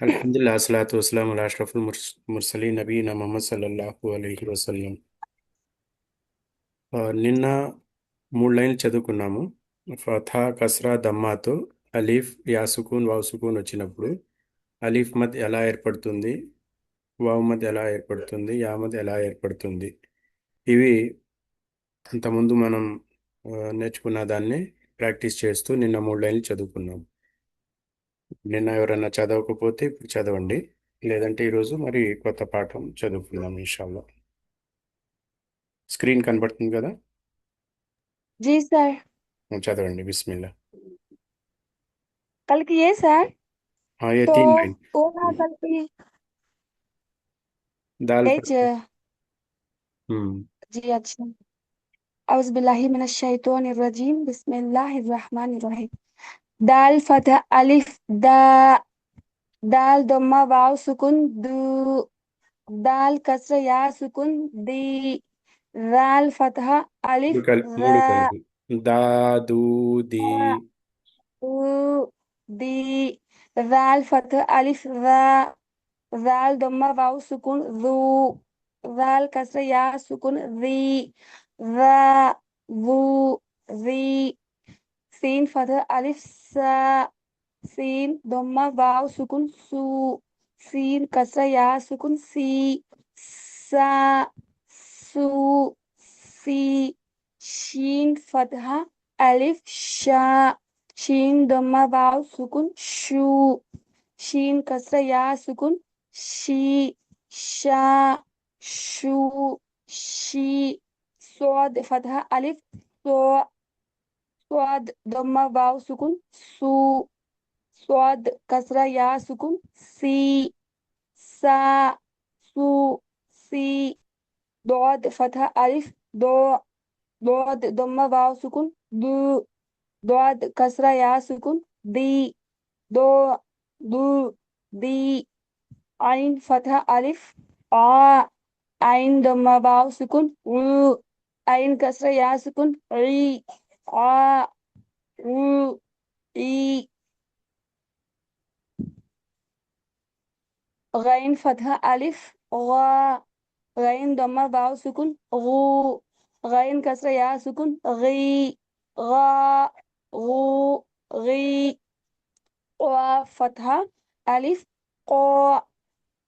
అల్హమ్దుల్లా అస్సలాతు వస్సలాము అలా అష్రఫుల్ ముర్సలీన్ నబీనా ముహమ్మద్ సల్లల్లాహు అలైహి వసల్లం. నిన్న 3 లైన్లు చదువుకున్నాము. ఫథా కస్రా దమ్మాతో అలీఫ్ యా సుకూన్ వావ్ సుకూన్ వచ్చినప్పుడు అలీఫ్ మద్ ఎలా ఏర్పడుతుంది, వావ్ మద్ ఎలా ఏర్పడుతుంది, యా మద్ ఎలా ఏర్పడుతుంది. ఇవి అంతకుముందు మనం నేర్చుకున్న దాన్ని ప్రాక్టీస్ చేస్తూ నిన్న 3 లైన్లు చదువుకున్నాం. నిన్న ఎవరైనా చదవకపోతే ఇప్పుడు చదవండి, లేదంటే ఈరోజు మరి కొత్త పాఠం చదువుకుందాం ఇన్షాల్లా. స్క్రీన్ కనబడుతుంది కదా, जी सर। చదవండి బిస్మిల్లా. कल की है सर। हाँ, ये तो 3 लाइन. वो ना कल की दाल एज। पर. हम्म. जी अच्छा। औज़ बिल्लाहि मिनश शैतानिर रजीम बिस्मिल्लाहिर रहमानिर रहीम। दाल फतह अलिफ दा, दाल दम्मा वाव सुकुन दू, दाल कसर या सुकुन दी, दाल फतह మూడు अलिफ కలిపి रा, మూడు కలిపి దా దూ ది. ऊ दी, दाल फतह अलिफ रा, दाल दम्मा वाव सुकुन रू, दाल कसर या सुकुन री, रा वू री, सीन फतह अलिफ सा, सीन दम्मा वाव सुकुन सू, सीन कसर या सुकुन सी, सा सू सी, शीन फतह अलिफ शा, शीन दम्मा वाव सुकुन शू, शीन कसर या सुकुन शी, शा शू शी, स्वाद फतह अलिफ सो, स्वाद दम्मा वाव सुकुन सू, स्वाद कसरा या सुकुन सी, सा सू सी, दौद फतह अलिफ दो, दौद दम्मा वाव सुकुन दू, दौद कसरा या सुकुन दी, दो दू दी, आइन फतह अलिफ आ, आइन दम्मा वाव सुकुन उ, आइन कसरा या सुकुन ई, आ उ ई, गैन फतह अलिफ गा, गैन दम्मा वाव सुकुन गू, गैन कसरा या सुकुन गी, गा गू गी, क़ाफ फतह अलिफ क़ा,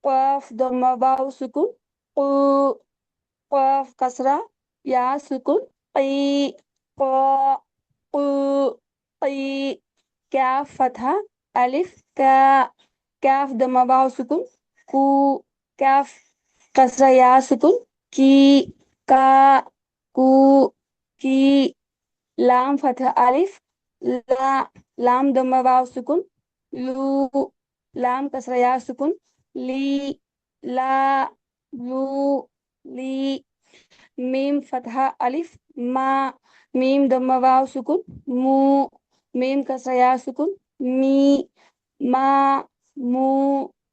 क़ाफ दम्मा वाव सुकुन क़ू, क़ाफ कसरा या सुकुन क़ी, क़ा क़ू क़ी, काफ फतह अलिफ का, काफ दम्मा वाव सुकुन कू, काफ कसरा या सुकुन की, का कू की, लाम फतह अलिफ ला, लाम दम्मा वाव सुकुन लू, लाम कसरा या सुकुन ली, ला लू ली, मीम फतहा अलिफ मा, मीम दम्मा वाव सुकुन मू, मीम कसरा या सुकुन मी, मा मू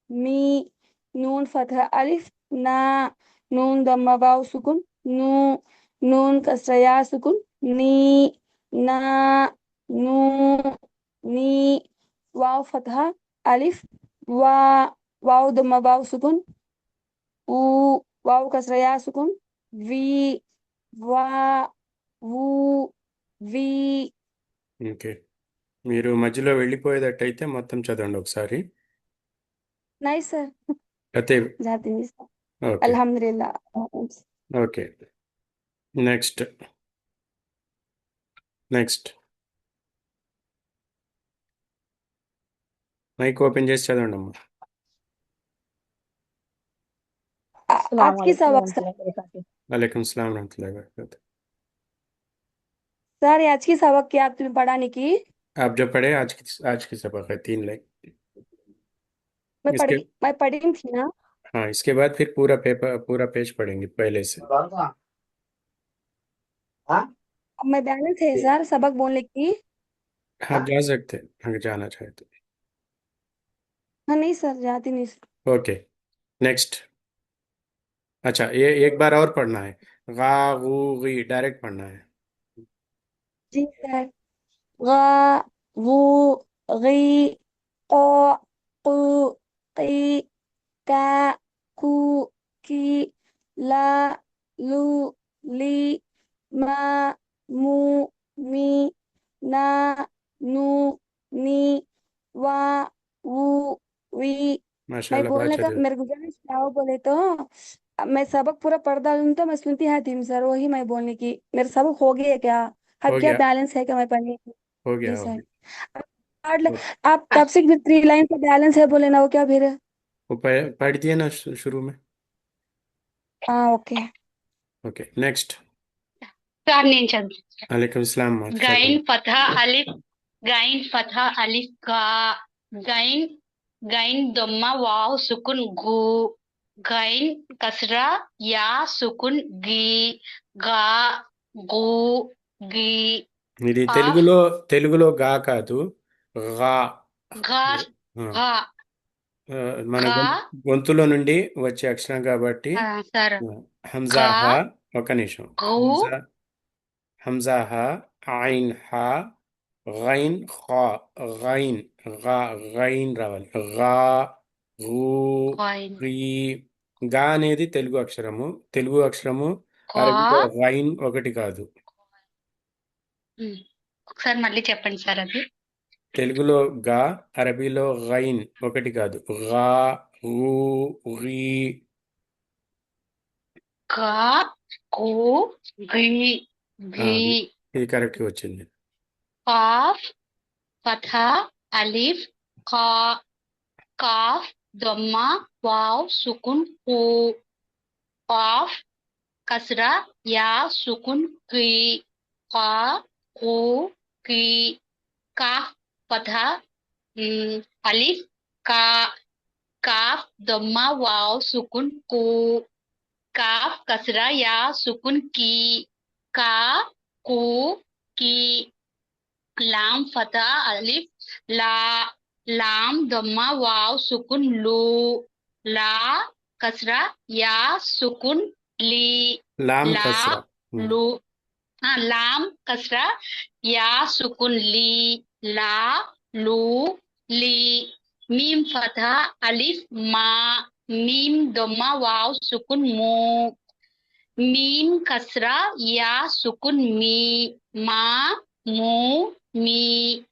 मी, नून फतहा अलिफ ना, नून दम्मा वाव सुकुन नू, नून कसरा या सुकुन नी, ना नू नी, वाव फतहा अलिफ वा, वाव दम्मा वाव सुकुन ऊ, वाव कसरा या सुकुन वी, వా ఊ వి. ఓకే, మీరు మధ్యలో వెళ్ళిపోయేటట్టయితే మొత్తం చదవండి ఒకసారి. नहीं सर, అయితే जाती नहीं सर। ఓకే. अल्हम्दुलिल्लाह। Okay, next. Next mike open చేసి చదవండి అమ్మా. आज की अस्सलामुअलैकुम सबक सर, वरहमतुल्लाहि वबरकातुहू। वालेकुम सलाम रहमतुल्लाहि व बरकातहू. सर आज की सबक क्या आप तुम्हें पढ़ाने की। आप जो पढ़े आज की सबक है 3 लाइन. इसके मैं पढ़ी थी ना। हाँ, इसके बाद फिर पूरा पेपर पूरा पेज पढ़ेंगे पहले से. अब मैं बैलेंस है सर सबक बोलने की। आप जा सकते हैं अगर जाना चाहे तो. हाँ नहीं सर, जाती नहीं सर। Okay, next. अच्छा, ये एक बार और पढ़ना है. गा गू गी डायरेक्ट पढ़ना है. जी सर। गा गू गी, को कू की का कू की ला लू ली मा मू मी ना नू नी वा वू वी। मैं माशाल्लाह, बात बोलने का चल। मेरे गुजारिश क्या हो बोले तो मैं सबक पूरा पढ़ डालूं तो मैं सुनती आती हूँ सर, वही मैं बोलने की मेरा सबक हो गया क्या? अब हो क्या गया, बैलेंस है क्या मैं पढ़ने की? हो जी गया, हो सर। गया। आप पढ़ ले- वो आप तब से भी 3 लाइन का बैलेंस है बोले ना, वो क्या फिर? वो पढ़ दिया ना शुरू में। हाँ ओके। Okay, next. సార్ నేను చదువు वालेकुम सलाम, గైన్ माशाल्लाह। ఫథా అలిఫ్ గైన్ ఫథా అలిఫ్ గా గైన్ గైన్ దొమ్మ వావ్ సుకున్ గు గైన్ కస్రా యా సుకున్ గి గా గు గి ఇది ఆఫ్ తెలుగులో గా కాదు, గా. గా ఆ, గా ఆ, మన గా గొంతులో నుండి వచ్చే అక్షరం కాబట్టి. సార్ హంజా గా హా. ఒక నిమిషం. గు హంజా హంజా హా, ఐన్ హా, గైన్ ఖా, గైన్ గా, గైన్ రావాలి. గా, గూ, గైన్ గీ. గా అనేది తెలుగు అక్షరము. గా అరబీలో గైన్ ఒకటి కాదు. ఒకసారి మళ్ళీ చెప్పండి సార్ అది. తెలుగులో గా, అరబీలో గైన్ ఒకటి కాదు. గా, గూ, గీ. గా గు గి ఆ, గి ఇది కరెక్ట్గా వచ్చింది. కాఫ్ ఫథా అలిఫ్ కా కాఫ్ దొమ్మ వావ్ సుకున్ కు కాఫ్ కస్రా యా సుకున్ కి కా కు కి కాఫ్ ఫథా అలిఫ్ కా కాఫ్ దొమ్మ వావ్ సుకున్ కు కాఫ్ కస్రా యా సుకున్ కి కా కు కి लाम फतह अलिफ ला लाम दम्मा वाव सुकुन लू ला कसरा या सुकुन ली లామ్ ला కస్రా. लू हाँ लाम कसरा या सुकुन ली ला लू ली मीम फतह अलिफ मा मीम दम्मा वाव सुकुन मू मीम कसरा या सुकुन मी मा मू मी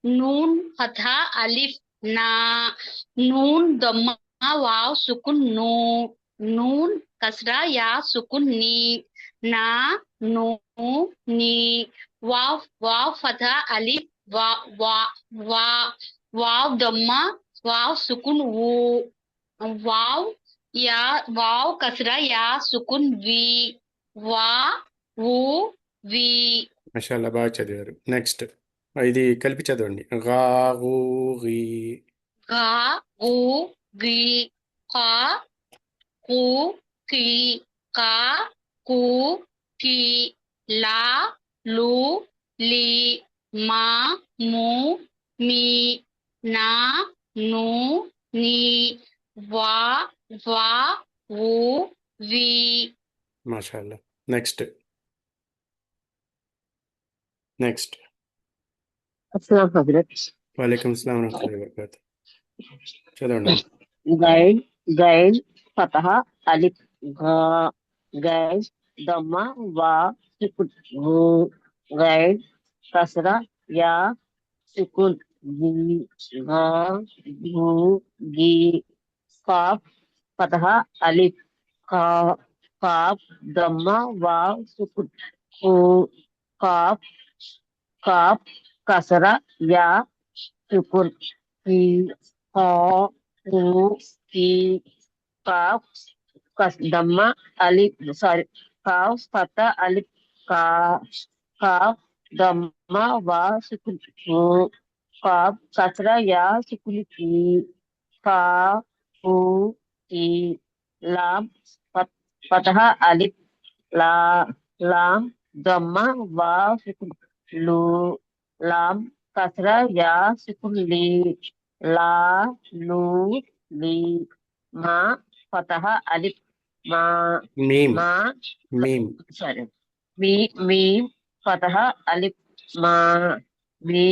नून फतहा अलिफ ना नून दम्मा वाव सुकुन नू नून कसरा या सुकुन नी ना नू नी वाव वाव फतहा अलिफ वा वा वा वाव दम्मा वाव सुकुन वू वाव या वाव कसरा या सुकुन वी వా ఊ వి మాషాల్లా, బాగా చదివారు. నెక్స్ట్. ఇది కలిపి చదవండి. గా, గూ, గీ. గా గు గి కా కు కి కా కు కి లా లు లి మా ము మీ నా ను ని వా వా వు వి. మాషాల్లా. నెక్స్ట్. నెక్స్ట్. अस्सलाम हजरत। वालेकुम सलाम वरहमतुल्लाहि वबरकातुह. చదవండి. गैन गैन फतह अलिफ गा गैन दम्मा वा सुकुन गू गैन कसरा या सुकुन गी गा गू गी काफ फतह अलिफ का काफ दम्मा वा सुकुन कू काफ काफ कसरा या सुकुन की का रू की काफ कस दम्मा अलिफ सॉरी काफ फता अलिफ का काफ दम्मा वा सुकुन को काफ कसरा या सुकुन की का हु की लाम फतहा अलिफ ला लाम दम्मा वा सुकुन लू लाम कसरा या सुकुन ली ला लू ली मा फतहा अलिफ मा మీమ్. मा మీమ్. सॉरी मी मी फतहा अलिफ मा मी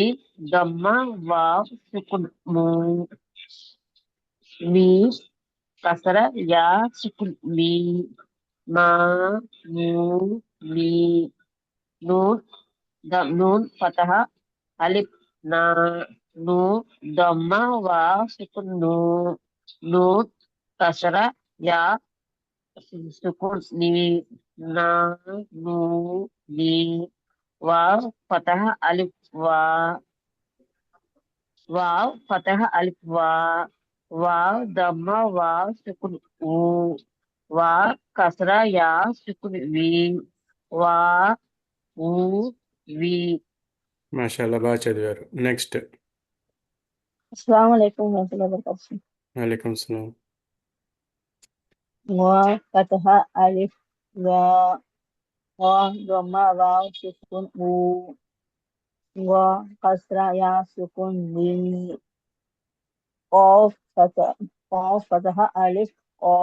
दम्मा वाव सुकुन मू मीम कसरा या सुकुन मी मा मू मी नून नून फतह अलिफ ना नून दम्मा वाव सुकुन नू नून कसरा या सुकुन नी ना नू नी वाव फतह अलिफ वा वाव फतह अलिफ वाव दम्मा वाव सुकुन ऊ वा कसरा या सुकुन वी వా ఊ వి. మాషాల్లా బాగా చదివారు. నెక్స్ట్. अस्सलाम वालेकुम warahmatullahi wabarakatuh. వాలేకుమ్ సలాం. wa fatha alif wa dhamma waw sukun u wa kasra ya sukun wi qaf fatha alif qa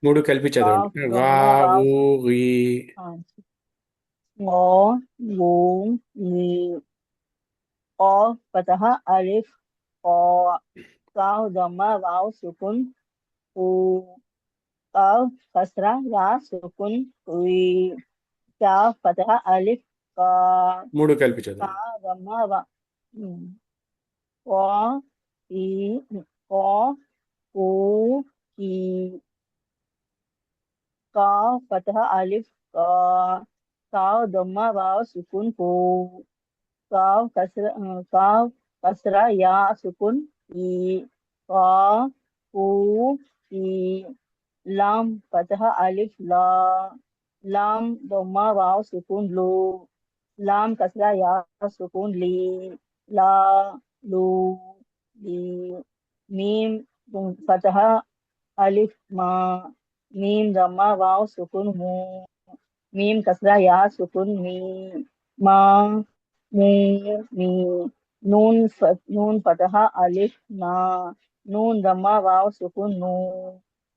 మూడు కలిపి qaf చదవండి. వా dhamma waw ఊ రీ. qa wu wi qaf fatha alif qa qaf dhamma waw sukun u qaf kasra ya sukun wi kaf fatha alif ka మూడు కలిపి ka చదవండి. dhamma wa qa i qa ku ki ka fatha alif ka ka dhamma wa sukun ku ka kasra ya sukun i ka ku ki lam fatha alif la lam dhamma wa sukun lu lam kasra ya sukun li la lu li mim fatha alif ma mim dhamma waw sukun mu mim kasra ya sukun mi ma mu mi nun fatha alif na nun dhamma waw sukun nu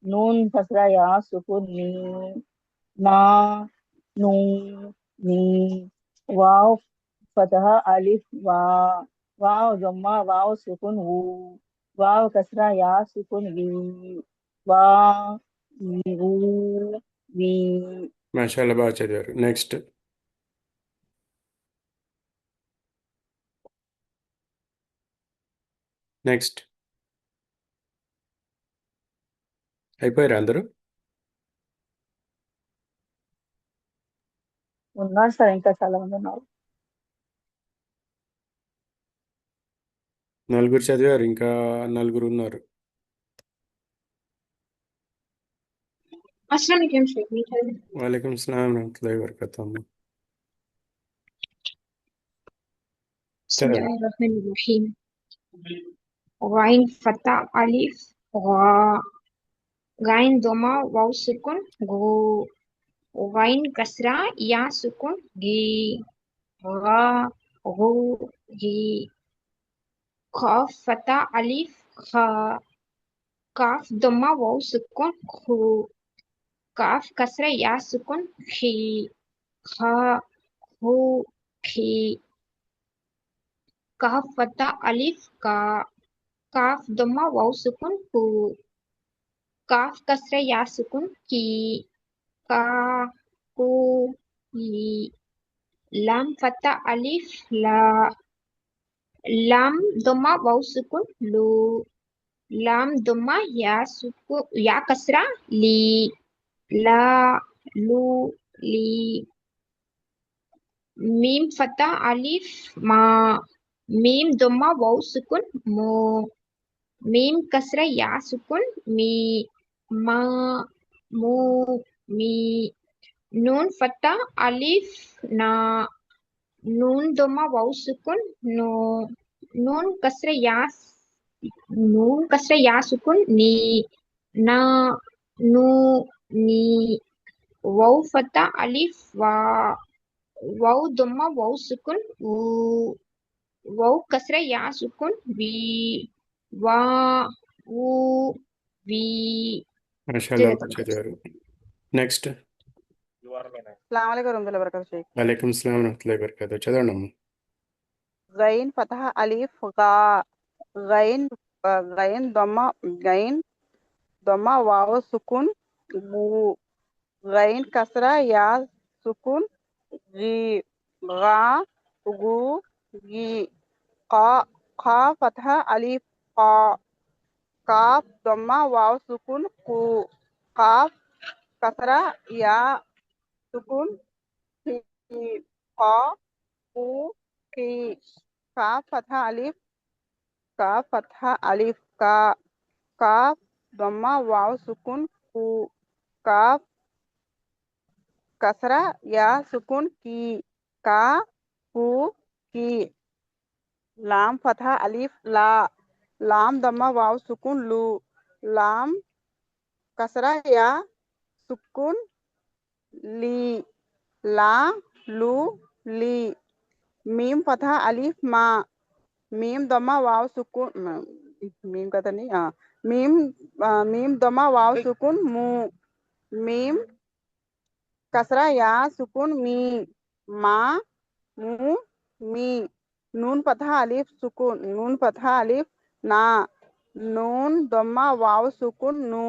nun kasra ya sukun mi na nu mi waw fatha alif waw dhamma waw sukun wu waw kasra ya sukun wi wa wu wi. మాషాల్లా బాగా చదివారు. Next. Next. అయిపోయారు అందరూ? ఉన్నారు sir, ఇంకా చాలా మంది ఉన్నారు. నలుగురు చదివారు, ఇంకా నలుగురు ఉన్నారు. अस्सलाम वालेकुम शेख मीठा వాలేకుమ్ సలాం రహమతుల్లాహి వబరకాతుహ్. చదవండి. बिस्मिल्लाहिर्रहमानिर्रहीम गाइन फता अलिफ गा गाइन दोमा वाव सुकुन गु गाइन कसरा या सुकुन गी गा गु गी काफ फता अलिफ खा काफ दोमा वाव सुकुन खु काफ कसरा या सुकुन खी खा खु खी काफ फता अलिफ का काफ दम्मा वाव सुकुन कु काफ कसरा या सुकुन की का कु की लाम फता अलिफ ला लाम दम्मा वाव सुकुन लू लाम दम्मा या सुकुन या कसरा ली ला लू ली मीम फता अलिफ मा मीम दम्मा वाव सुकुन मो मीम कसरा या सुकुन मी मा मू मी नून फता अलिफ ना नून दम्मा वाव सुकुन नो नून कसरा या सुकुन नी ना नू नी वाव फता अलिफ वा वाव दम्मा वाव सुकुन ऊ वाव कसरा या सुकुन वी వా ఊ వి. మాషాల్లా బాగా చదివారు. నెక్స్ట్. अस्सलाम वालेकुम रहमतुल्लाहि वबरकातुहू शेख. వాలేకుమ్ సలాం రహమతుల్లాహి వబరకాతుహ్. చదవండి అమ్మ. गैन फतह अलिफ गा गैन गैन दम्मा गैन दम्मा वाव सुकून गू गैन कसरा या सुकून गी गा गू गी qa qa फतहा अलिफ qa काफ दम्मा वाव सुकून कू काफ कसरा या सुकून की qa कू की काफ फतहा अलिफ का काफ दम्मा वाव सुकून कू काफ कसरा या सुकून की का कू की लाम फतहा अलिफ ला लाम दम्मा वाव सुकून लू लाम कसरा या सुकून ली ला लू ली मीम फतहा अलिफ मा मीम दम्मा वाव सुकून मीम का तो नहीं हाँ मीम दम्मा वाव सुकून मू मीम कसरा या सुकून मी मा मू मी नून फतहा अलिफ सुकून नून फतहा अलिफ ना नून दम्मा वाव सुकून नू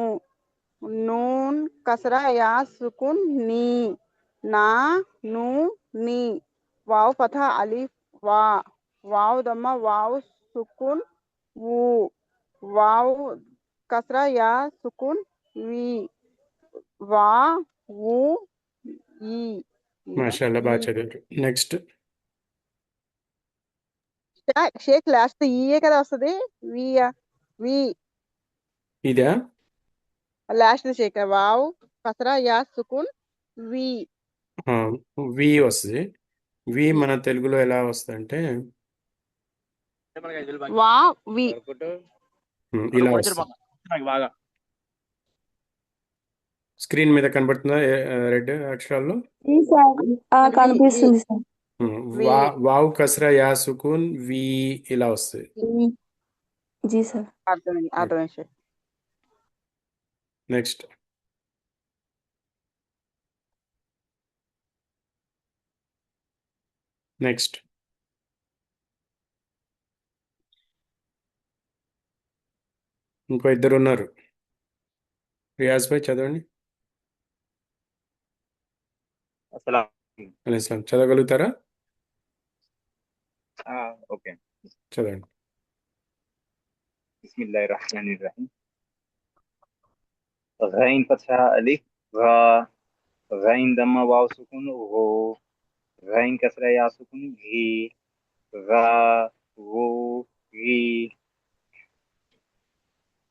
नून कसरा या सुकून नी ना नू नी वाव फतहा अलिफ वा वाव दम्मा वाव सुकून वू वाव कसरा या सुकून वी వా వు ఈ మాషాల్లా బాగా చదివారు. నెక్స్ట్ షేక్ లాస్ట్ ఈయే కదా వస్తుంది వి ఇదా లాస్ట్ షేక్ వావ్ కసరా యా సుకున్ వి ఆ, వి వస్తుంది. వి మన తెలుగులో ఎలా వస్తుంది అంటే వా వి ఇలా వస్తుంది. స్క్రీన్ మీద కనబడుతుందా రెడ్ అక్షరాల్లో? जी सर కనిపిస్తుంది సార్ వావ్ కసరా యా సుకూన్ వి ఇలా వస్తుంది. जी सर అర్థమైంది షేక్ నెక్స్ట్ నెక్స్ట్ ఇంకో ఇద్దరు ఉన్నారు. రియాజ్ భాయ్ చదవండి. అలైస్లాం చదవగలుగుతారా? ఓకే. చదవండి. बिस्मिल्लाहिर्रहमानिर्रहीम गैन फतहा अलिफ गा गैन दम्मा वाव सुकून गो गैन कसरा या सुकून गी गा गो गी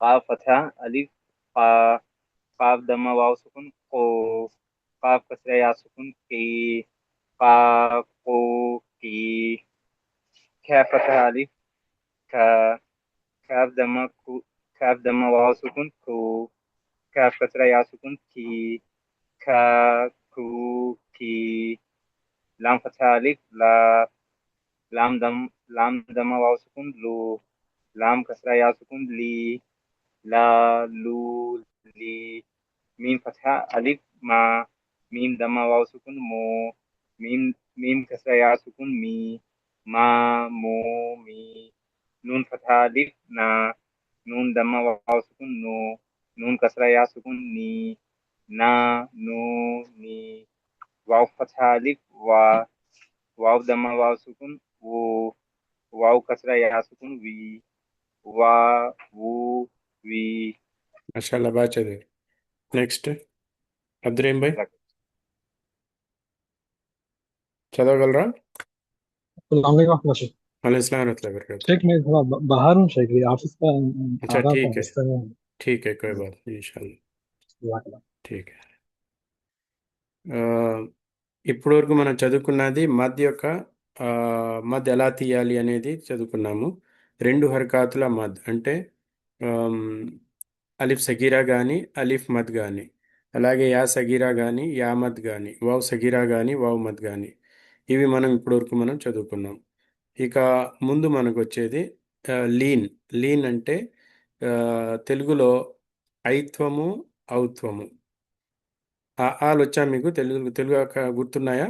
काफ फतहा अलिफ का काफ दम्मा वाव सुकून को काफ कसरा या सुकून की का को की ख्या फतहा अलिफ का काफ दम्मा वाव सुकून को काफ कसरा या सुकून की का कू की लाम फतहा अलिफ ला लाम दम्मा वाव सुकून लू लाम कसरा या सुकून ली ला लू ली मीम फतहा अलिफ मा मीम दम्मा वाव सुकून मो मीम कसरा या सुकून मी मा मो मी नून फतहा अलिफ ना नून दम्मा वाव सुकून नो नून कसरा या सुकून नी ना नो नी वाव फतहा अलिफ वा वाव दम्मा वाव सुकून वो वाव कसरा या सुकून वी వా వు వి. మాషాల్లా బాగా చదివారు. నెక్స్ట్ అబ్దురేం భాయ్ చదవగలరా? अलैहिस्सलाम रहमतुल्लाहि व बरकातहू. शेख मैं थोड़ा बाहर हूँ शेख, ये ऑफिस का अच्छा आ रहा ठीक था है रास्ते में। ठीक है कोई बात नहीं इंशाल्लाह ठीक है. ఇప్పటి వరకు మనం చదువుకున్నది మద్ యొక్క మద్ ఎలా తీయాలి అనేది చదువుకున్నాము. 2 హర్కాతుల మద్ అంటే అలిఫ్ సగీరా కానీ అలిఫ్ మద్ కానీ, అలాగే యా సగీరా కానీ యా మద్ కానీ, వావ్ సగీరా కానీ వావ్ మద్ కానీ, ఇవి మనం ఇప్పటివరకు మనం చదువుకున్నాం. ఇక ముందు మనకు వచ్చేది లీన్. లీన్ అంటే తెలుగులో ఐత్వము ఔత్వము. ఆలు వచ్చా మీకు? తెలుగు గుర్తున్నాయా?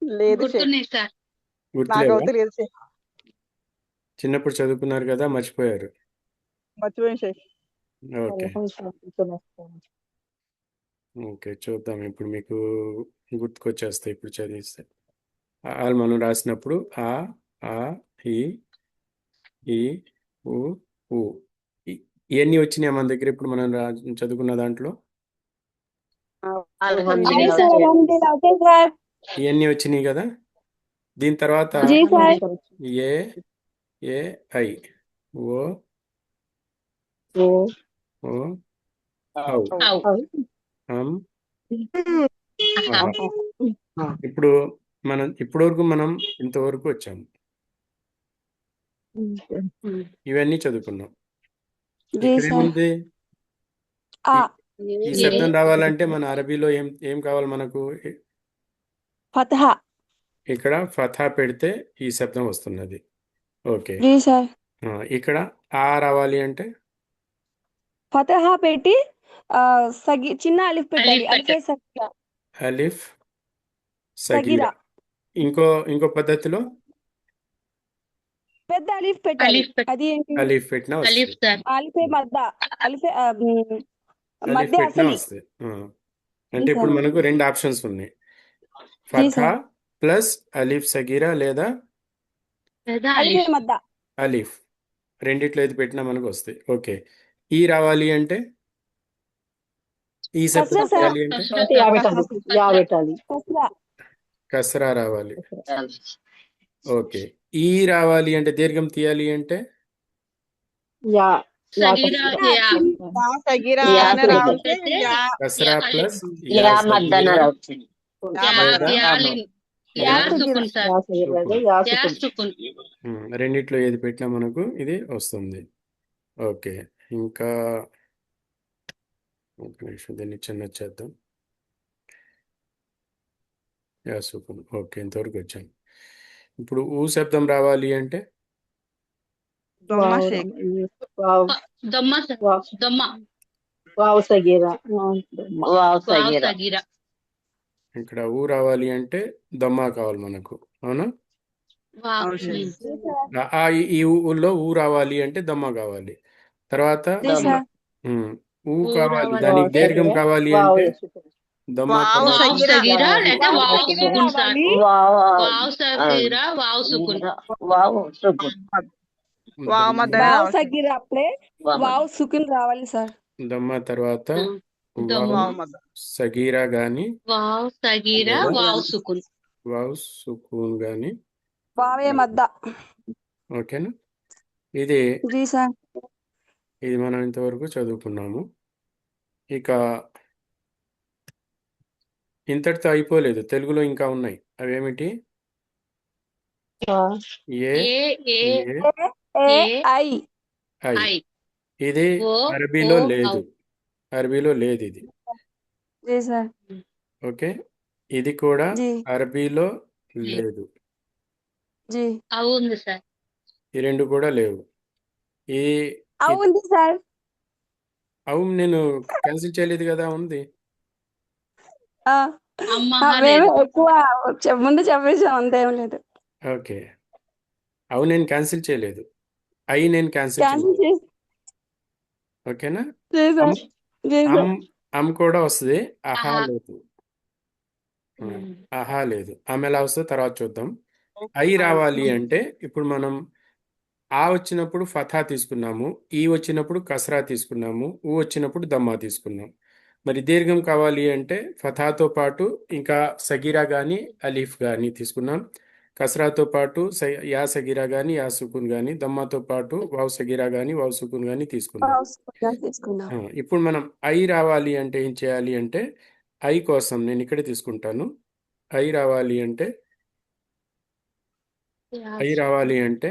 లేదు గుర్తులేవా? తెలియదు షేక్ చిన్నప్పుడు చదువుకున్నారు కదా, మర్చిపోయారు. మర్చిపోయాను షేక్ ఓకే తీసుకొని వస్తాను. ఓకే చూద్దాం ఇప్పుడు మీకు గుర్తుకొచ్చేస్తాయి ఇప్పుడు చదివిస్తే. ఆలు మనం రాసినప్పుడు ఆ ఆ ఈ ఈ ఊ ఊ ఇవన్నీ వచ్చినాయి మన దగ్గర ఇప్పుడు మనం చదువుకున్న దాంట్లో जी सर अलहमदुलिल्लाह ओके सर ఇవన్నీ వచ్చినాయి కదా. దీని తర్వాత जी sir A A I O ఓ ఓ ఔ ఔ అం అహ. ఇప్పుడు ఇప్పటి వరకు మనం ఇంతవరకు వచ్చాము. ఇవన్నీ చదువుకున్నాం. जी ఇక్కడ सर ఏముంది? आ ఈ శబ్దం రావాలంటే మన అరబీలో ఏం ఏం కావాలి మనకు? फतह ఇక్కడ ఫథా పెడితే ఈ శబ్దం వస్తున్నది. ఓకే. जी सर ఇక్కడ ఆ రావాలి అంటే फतह पेटी सगी చిన్న అలిఫ్ పెట్టాలి అలిఫ్ అలిఫే సగిరా అలిఫ్ సగీరా. సగిరా ఇంకో పద్ధతిలో పెద్ద అలిఫ్ పెట్టాలి అలిఫ్ అది ఏంటి అలిఫ్ పెట్టినా అలిఫ్ వస్తుంది. సార్ అలిఫే మద్ద అలిఫే అలిఫ్ మధ్య పెట్టినా అసలి వస్తుంది. जी అంటే ఇప్పుడు सर మనకు రెండు ఆప్షన్స్ ఉన్నాయి. जी ఫథా सर ప్లస్ అలిఫ్ సగీరా లేదా లేదా అలిఫే అలిఫ్ మద్ద అలిఫ్ రెండిట్లో ఏది పెట్టినా మనకు వస్తాయి. ఓకే. ఈ రావాలి అంటే ఈ శబ్దం కస్రా సార్ చేయాలి అంటే అంటే యా పెట్టాలి, యా పెట్టాలి. కస్రా కసరా రావాలి. ఓకే. ఈ రావాలి అంటే దీర్ఘం తీయాలి అంటే యా యా సగీరా యా యా సగిరా యా అని సగిరా. రాస్తే యా కసరా యా ప్లస్ యా యా మద్దన సగీరా యా మద్ద యా యా సుకున్ సార్ యా సగిరా సుకున్. యా యా సుకున్. సుకున్ రెండిట్లో ఏది పెట్టినా మనకు ఇది వస్తుంది. ఓకే. ఇంకా ఒక నిమిషం దీన్ని చిన్న చేద్దాం. యా సుకున్. ఓకే ఇంతవరకు వచ్చాను. ఇప్పుడు ఊ శబ్దం రావాలి అంటే దొమ్మ వావ్ షేక్ వావ్ దొమ్మ వావ్ దొమ్మ వావ్ సగిరా వావ్ వావ్ సగీరా ఇక్కడ ఊ రావాలి అంటే దమ్మా కావాలి మనకు. అవునా? వావ్ అవును సార్. जी सर ఈ ఊళ్ళో ఊ రావాలి అంటే దమ్మా కావాలి. తర్వాత जी सर ఉమ్, ఊ ఊ కావాలి రావాలి దానికి వావ్ దీర్ఘం సగిరా కావాలి వావ్ అంటే సుకున్. దమ్మా వావ్ తర్వాత వావ్ సగిరా సగీరా లేదా वाव వావ్ सगीरा సుకున్ సార్ रावाली వావ్ సగీరా వావ్ సుకున్ వావ్ సుకున్. వావ్ దమ్మా మద్దనే वाव రావాలి సార్. सगीरा प्ले वाव सुकुन रावाली सर దమ్మా తర్వాత దమ్మ వావ్ వావ్ మద్ద సగీరా గాని వావ్ సగీరా లేదా వావ్ సుకున్ వావ్ సుకూన్ గాని वावे मद्दा ఓకేనా? ఇది जी सर ఇది మనం ఇంతవరకు చదువుకున్నాము. ఇక ఇంతటితో అయిపోలేదు. తెలుగులో ఇంకా ఉన్నాయి. అవేమిటి? ఏ ఏ ఏ ఏ ए ఏ आई ఐ. ఐ ఇది ఓ అరబీలో ఓ ఔ లేదు. అరబీలో లేదు ఇది. जी सर ఓకే. ఇది కూడా जी అరబీలో లేదు. జీ जी అవును సార్ ఈ రెండు కూడా లేవు. ఈ అవుంది సార్ అవును నేను క్యాన్సిల్ చేయలేదు కదా, ఉంది. ఆ, అమ్మహ మేము లేదు ఎక్కువ ముందు చెప్పేసాం అంతేం లేదు ఓకే. అవును నేను క్యాన్సిల్ చేయలేదు. నేను క్యాన్సిల్ క్యాన్సిల్ చేయలేదు. చేసి ఓకేనా? చేసా అమ్ చేసా అమ్ కూడా వస్తుంది. ఆహా ఆహా లేదు. ఆహా లేదు. ఆమె ఎలా వస్తుందో తర్వాత చూద్దాం. రావాలి అంటే ఇప్పుడు మనం ఆ వచ్చినప్పుడు ఫథా తీసుకున్నాము, ఈ వచ్చినప్పుడు కసరా తీసుకున్నాము, ఊ వచ్చినప్పుడు దమ్మా తీసుకున్నాం. మరి దీర్ఘం కావాలి అంటే ఫథాతో పాటు ఇంకా సగీరా కానీ అలీఫ్ కానీ తీసుకున్నాం. కసరాతో పాటు యా సగీరా కానీ యా సుకున్ కానీ, దమ్మాతో పాటు వావ్ సగీరా కానీ వావ్ సుకున్ కానీ తీసుకున్నాం. తీసుకున్నాం ఇప్పుడు మనం రావాలి అంటే ఏం చేయాలి అంటే కోసం నేను ఇక్కడే తీసుకుంటాను. రావాలి అంటే రావాలి అంటే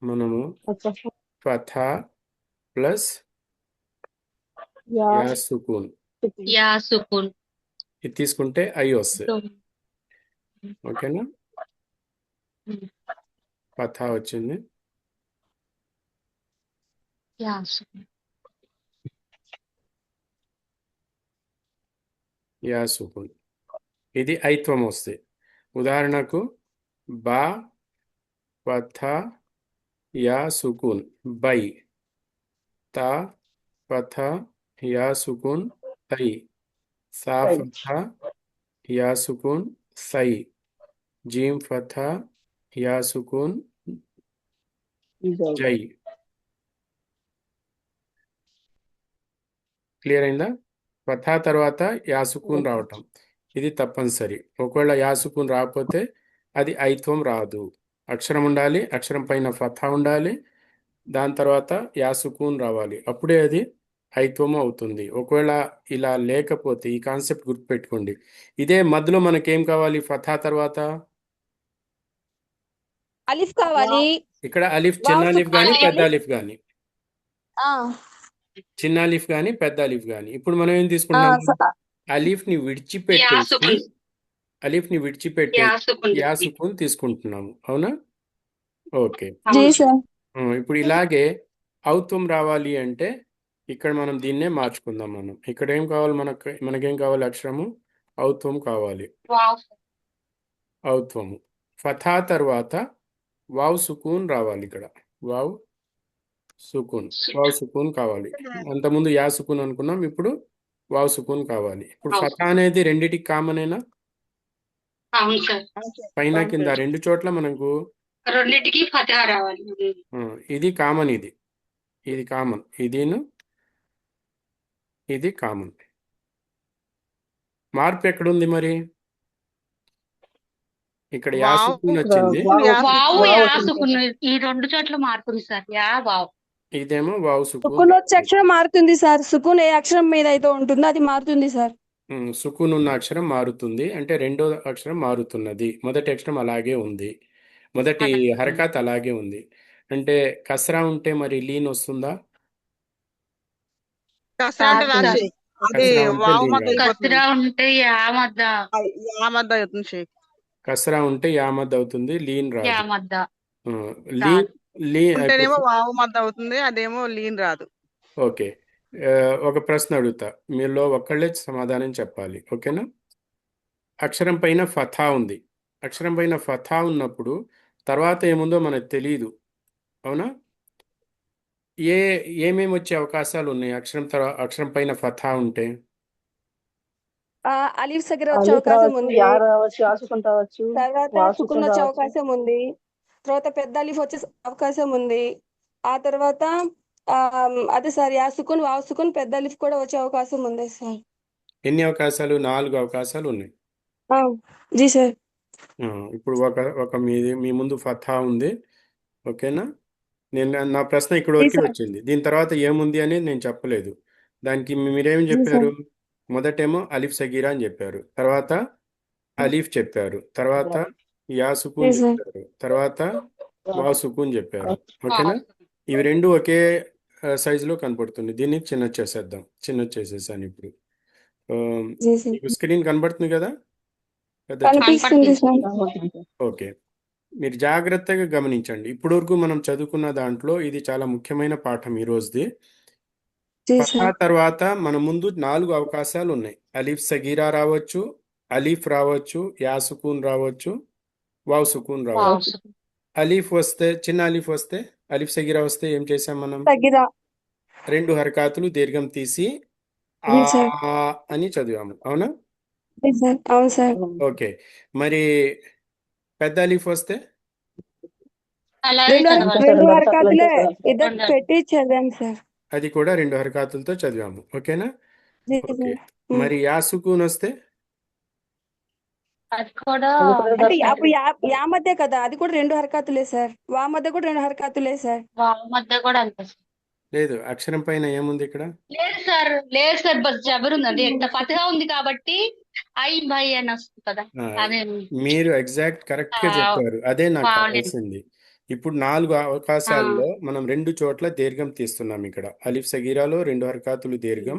మనము ఫథా ప్లస్ యా యా సుకూన్ యా సుకున్ ఇది తీసుకుంటే వస్తుంది. ఓకేనా? ఫథా వచ్చింది. యా సుకున్ యా సుకూన్ ఇది ఐత్వం వస్తుంది. ఉదాహరణకు బా ఫథా యా సుకూన్ బై, తా ఫథా యా సుకూన్ తై, సా Right. ఫథా యా సుకూన్ సై, జీమ్ ఫథా యా సుకూన్ These are జై. క్లియర్ అయిందా? ఫథా తర్వాత యా సుకూన్ okay. రావటం ఇది తప్పనిసరి. ఒకవేళ యా సుకూన్ రాకపోతే అది ఐత్వం రాదు. అక్షరం ఉండాలి, అక్షరం పైన ఫథా ఉండాలి, దాని తర్వాత యా సుకూన్ రావాలి, అప్పుడే అది ఐత్వం అవుతుంది. ఒకవేళ ఇలా లేకపోతే ఈ కాన్సెప్ట్ గుర్తుపెట్టుకోండి. ఇదే మధ్యలో మనకేం కావాలి? ఫథా తర్వాత అలిఫ్ కావాలి. ఇక్కడ అలిఫ్, చిన్న వావ్ అలిఫ్ సుకూన్ కానీ పెద్ద కావాలి. అలిఫ్ కానీ, ఆ, చిన్న అలిఫ్ కానీ పెద్ద అలిఫ్ కానీ. ఇప్పుడు మనం ఏం ఆ, తీసుకుంటాము? స- అలీఫ్ని యా విడిచిపెట్టేసి సుకున్ అలీఫ్ని విడిచిపెట్టేసి యా సుకున్ యా సుకూన్ తీసుకుంటున్నాము. అవునా? ఓకే. జీ అవును సార్. ఇప్పుడు ఇలాగే ఔత్వం రావాలి అంటే ఇక్కడ మనం దీన్నే మార్చుకుందాం. మనం ఇక్కడ ఏం కావాలి? మనకేం కావాలి? అక్షరము ఔత్వం కావాలి. వావ్ ఔత్వము. ఫథా తర్వాత వావ్ సుకూన్ రావాలి. ఇక్కడ వావ్ సుకూన్, వావ్ సుకూన్ కావాలి. అంతకుముందు యా సుకూన్ అనుకున్నాం, ఇప్పుడు వావ్ సుకూన్ కావాలి. ఇప్పుడు అవును ఫథా అనేది రెండిటికి కామనేనా? అవును సార్. పైన కింద రెండు చోట్ల మనకు రెండింటికి ఫతహా రావాలి. ఇది కామన్, ఇది కామన్, ఇది కామన్. మార్పు ఎక్కడుంది మరి? ఇక్కడ యా వావ్ సుకూన్ వచ్చింది, wow yeah wow wow yeah వచ్చింది సుకున్ సార్. ఈ రెండు చోట్ల మార్పుంది సార్. యా వావ్ ఇదేమో వావ్ సుకూన్ సుకూన్ వచ్చే రావాలి. అక్షరం మారుతుంది సార్. సుకూన్ ఏ అక్షరం మీద అయితే ఉంటుందో అది మారుతుంది సార్. సుకూన్ ఉన్న అక్షరం మారుతుంది అంటే రెండో అక్షరం మారుతున్నది. మొదటి అక్షరం అలాగే ఉంది, మొదటి అలాగే. హరకత్ అలాగే ఉంది. అంటే కసరా ఉంటే మరి లీన్ వస్తుందా? కసరా అంటే రాస్తుంది. రాదు షేక్. అది కసరా ఉంటే వావ్ లీన్ మధ్య రాదు. అయిపోతుంది. కసరా ఉంటే యా మద్ద యా మధ్య అవుతుంది షేక్. కసరా ఉంటే యామద్ అవుతుంది, లీన్ యా రాదు. మద్ద లీన్ రాదు. ఉంటేనేమో ఇప్పుడు వావ్ మధ్య అవుతుంది, అదేమో లీన్ రాదు. ఓకే. ఒక ప్రశ్న అడుగుతా, మీలో ఒక్కళ్ళే సమాధానం చెప్పాలి. ఓకేనా? అక్షరం పైన ఫథా ఉంది. అక్షరం పైన ఫథా ఉన్నప్పుడు తర్వాత ఏముందో మనకు తెలియదు. అవునా? ఏమేమి వచ్చే అవకాశాలు ఉన్నాయి అక్షరం పైన ఫథా ఉంటే? అలిఫ్ సగిర వచ్చే అలిఫ్ అవకాశం రావచ్చు, ఉంది. యా రావచ్చు, యా సుకున్ రావచ్చు, తర్వాత వావ్ సుకూన్ సుకున్ వచ్చే రావచ్చు. అవకాశం ఉంది. తర్వాత పెద్ద అలిఫ్ వచ్చే అవకాశం ఉంది. ఆ తర్వాత అదే సార్, యా సుకూన్, వావ్ సుకూన్, పెద్ద అలిఫ్ కూడా వచ్చే అవకాశం ఉంది సార్. ఎన్ని అవకాశాలు? 4 అవకాశాలు ఉన్నాయి. ఆ, జీ సార్. ఇప్పుడు ఒక మీ ముందు ఫథా ఉంది. ఓకేనా? నా ప్రశ్న ఇక్కడ జీ వరకే సార్. వచ్చింది. దీని తర్వాత ఏముంది అనేది నేను చెప్పలేదు. దానికి మీరేం జీ సార్. చెప్పారు? మొదటేమో అలిఫ్ సగీరా అని చెప్పారు, తర్వాత అలీఫ్ చెప్పారు, తర్వాత యా జీ సుకూన్ సార్. చెప్పారు, తర్వాత వావ్ సుకూన్ చెప్పారు. ఓకేనా? వావ్ ఇవి రెండు ఒకే సైజులో కనపడుతుంది. దీన్ని చిన్న చేసేద్దాం. చిన్న చేసేసాను. ఇప్పుడు జీ సార్. మీకు స్క్రీన్ కనబడుతుంది కదా? పెద్ద కనిపిస్తుంది సార్. ఓకే. మీరు జాగ్రత్తగా గమనించండి. ఇప్పటివరకు మనం చదువుకున్న దాంట్లో ఇది చాలా ముఖ్యమైన పాఠం ఈ రోజుది. జీ ఫథా సార్. తర్వాత మన ముందు 4 అవకాశాలు ఉన్నాయి. అలీఫ్ సగీరా రావచ్చు, అలీఫ్ రావచ్చు, యా సుకూన్ రావచ్చు, వావ్ సుకూన్ రావచ్చు. వావ్ సుకున్ అలీఫ్ వస్తే, చిన్న అలీఫ్ వస్తే, అలీఫ్ సగీరా వస్తే ఏం చేసాం మనం? సగిరా. 2 హరకాతులు దీర్ఘం తీసి ఆ జీ సార్. అని చదివాము. అవునా? జీ సార్. అవును సార్. ఓకే. మరి పెద్ద అలీఫ్ వస్తే అలాగే రెండు చదవాలి. సార్, రెండు రెండు హరకతులే సార్. ఇద్దరు రెండు పెట్టి చదివాం సార్. అది కూడా 2 హరకాతులతో చదివాము. ఓకేనా? జీ ఓకే. సార్. మరి యా సుకూన్ వస్తే అది కూడా అది కూడా అంటే సార్. అప్పుడు యా మధ్య కదా, అది కూడా రెండు హరకతులే సార్. వా మధ్య కూడా రెండు హరకతులే సార్. వావ్ మధ్య కూడా అంతే సార్. లేదు, అక్షరం పైన ఏముంది ఇక్కడ? లేదు సార్ బస్ జబర్ ఉంది. అది ఎంత ఫతహా ఉంది కాబట్టి ఐ బై అని వస్తుంది కదా. ఆ, అదే మీరు ఎగ్జాక్ట్ కరెక్ట్గా చెప్పారు. అదే నాకు వావ్ కావాల్సింది. ఇప్పుడు 4 అవకాశాల్లో మనం 2 చోట్ల దీర్ఘం తీస్తున్నాం. ఇక్కడ అలీఫ్ సగీరాలో 2 హరకాతులు దీర్ఘం,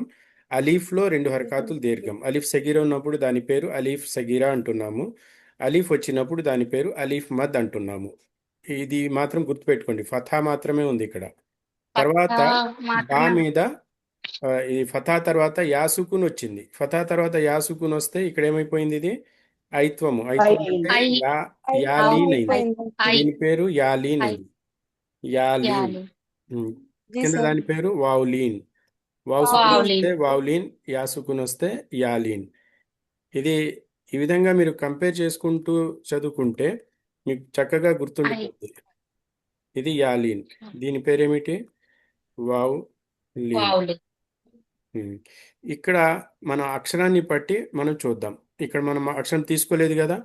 అలీఫ్లో 2 హరకాతులు దీర్ఘం. అలీఫ్ సగీరా ఉన్నప్పుడు దాని పేరు అలీఫ్ సగీరా అంటున్నాము, అలీఫ్ వచ్చినప్పుడు దాని పేరు అలీఫ్ మద్ అంటున్నాము. ఇది మాత్రం గుర్తుపెట్టుకోండి. ఫథా మాత్రమే ఉంది ఇక్కడ. తర్వాత ఫతహా బా మాత్రమే. మీద ఈ ఫథా తర్వాత యా సుకూన్ వచ్చింది. ఫథా తర్వాత యా సుకూన్ వస్తే ఇక్కడ ఏమైపోయింది? ఇది ఐత్వం అంటే ఐ యా ఐ యాలీన్ అయింది. అయిపోయింది. ఐ దీని పేరు యాలీన్ ఐ అయింది. యాలీన్. యాలి ఉమ్. జీ కింద సార్. దాని పేరు వావులీన్. వావ్ సుకున్ వావ్లీన్. వస్తే వావ్లీన్, యా సుకున్ వస్తే యాలీన్. ఇది ఈ విధంగా మీరు కంపేర్ చేసుకుంటూ చదువుకుంటే మీకు చక్కగా ఐ గుర్తుండిపోతుంది. ఇది యాలీన్, దీని పేరేమిటి? వావ్ లీన్. వావ్లీన్. ఉమ్. ఇక్కడ మన అక్షరాన్ని బట్టి మనం చూద్దాం. ఇక్కడ మనం అక్షరం తీసుకోలేదు కదా,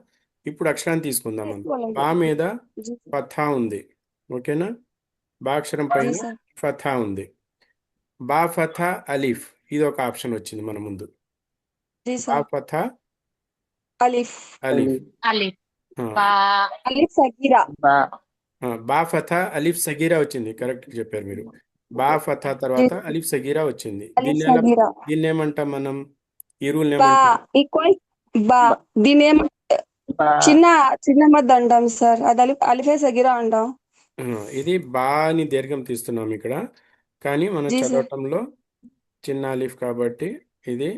ఇప్పుడు అక్షరాన్ని తీసుకుందాం మనం. తీసుకోలేదు. బా మీద జీ ఫథా ఉంది, ఓకేనా? బా అక్షరం జీ పైన సార్. ఫథా ఉంది. బా ఫథా అలీఫ్, ఇది ఒక ఆప్షన్ వచ్చింది మన ముందు. జీ బా సార్. ఫథా అలిఫ్ అలీఫ్. అలిఫ్. ఆ, బా అలిఫ్ సగీరా. బా బా ఫథా అలీఫ్ సగీరా వచ్చింది, కరెక్ట్ చెప్పారు మీరు. బా ఫథా జీ తర్వాత అలీఫ్ సగీరా వచ్చింది. అలిఫ్ సగీరా. దీన్ని ఏమంటాం మనం? ఈ రూల్ బా ఏమంటాం? ఈక్వల్ బా. దీని ఏం బా చిన్న మధ్య అంటాం సార్, అది అలిఫే సగీరా అంటాం. ఆ, ఇది బా అని దీర్ఘం తీస్తున్నాం ఇక్కడ, కానీ మనం జీ సార్. చదవటంలో చిన్న అలీఫ్ కాబట్టి ఇది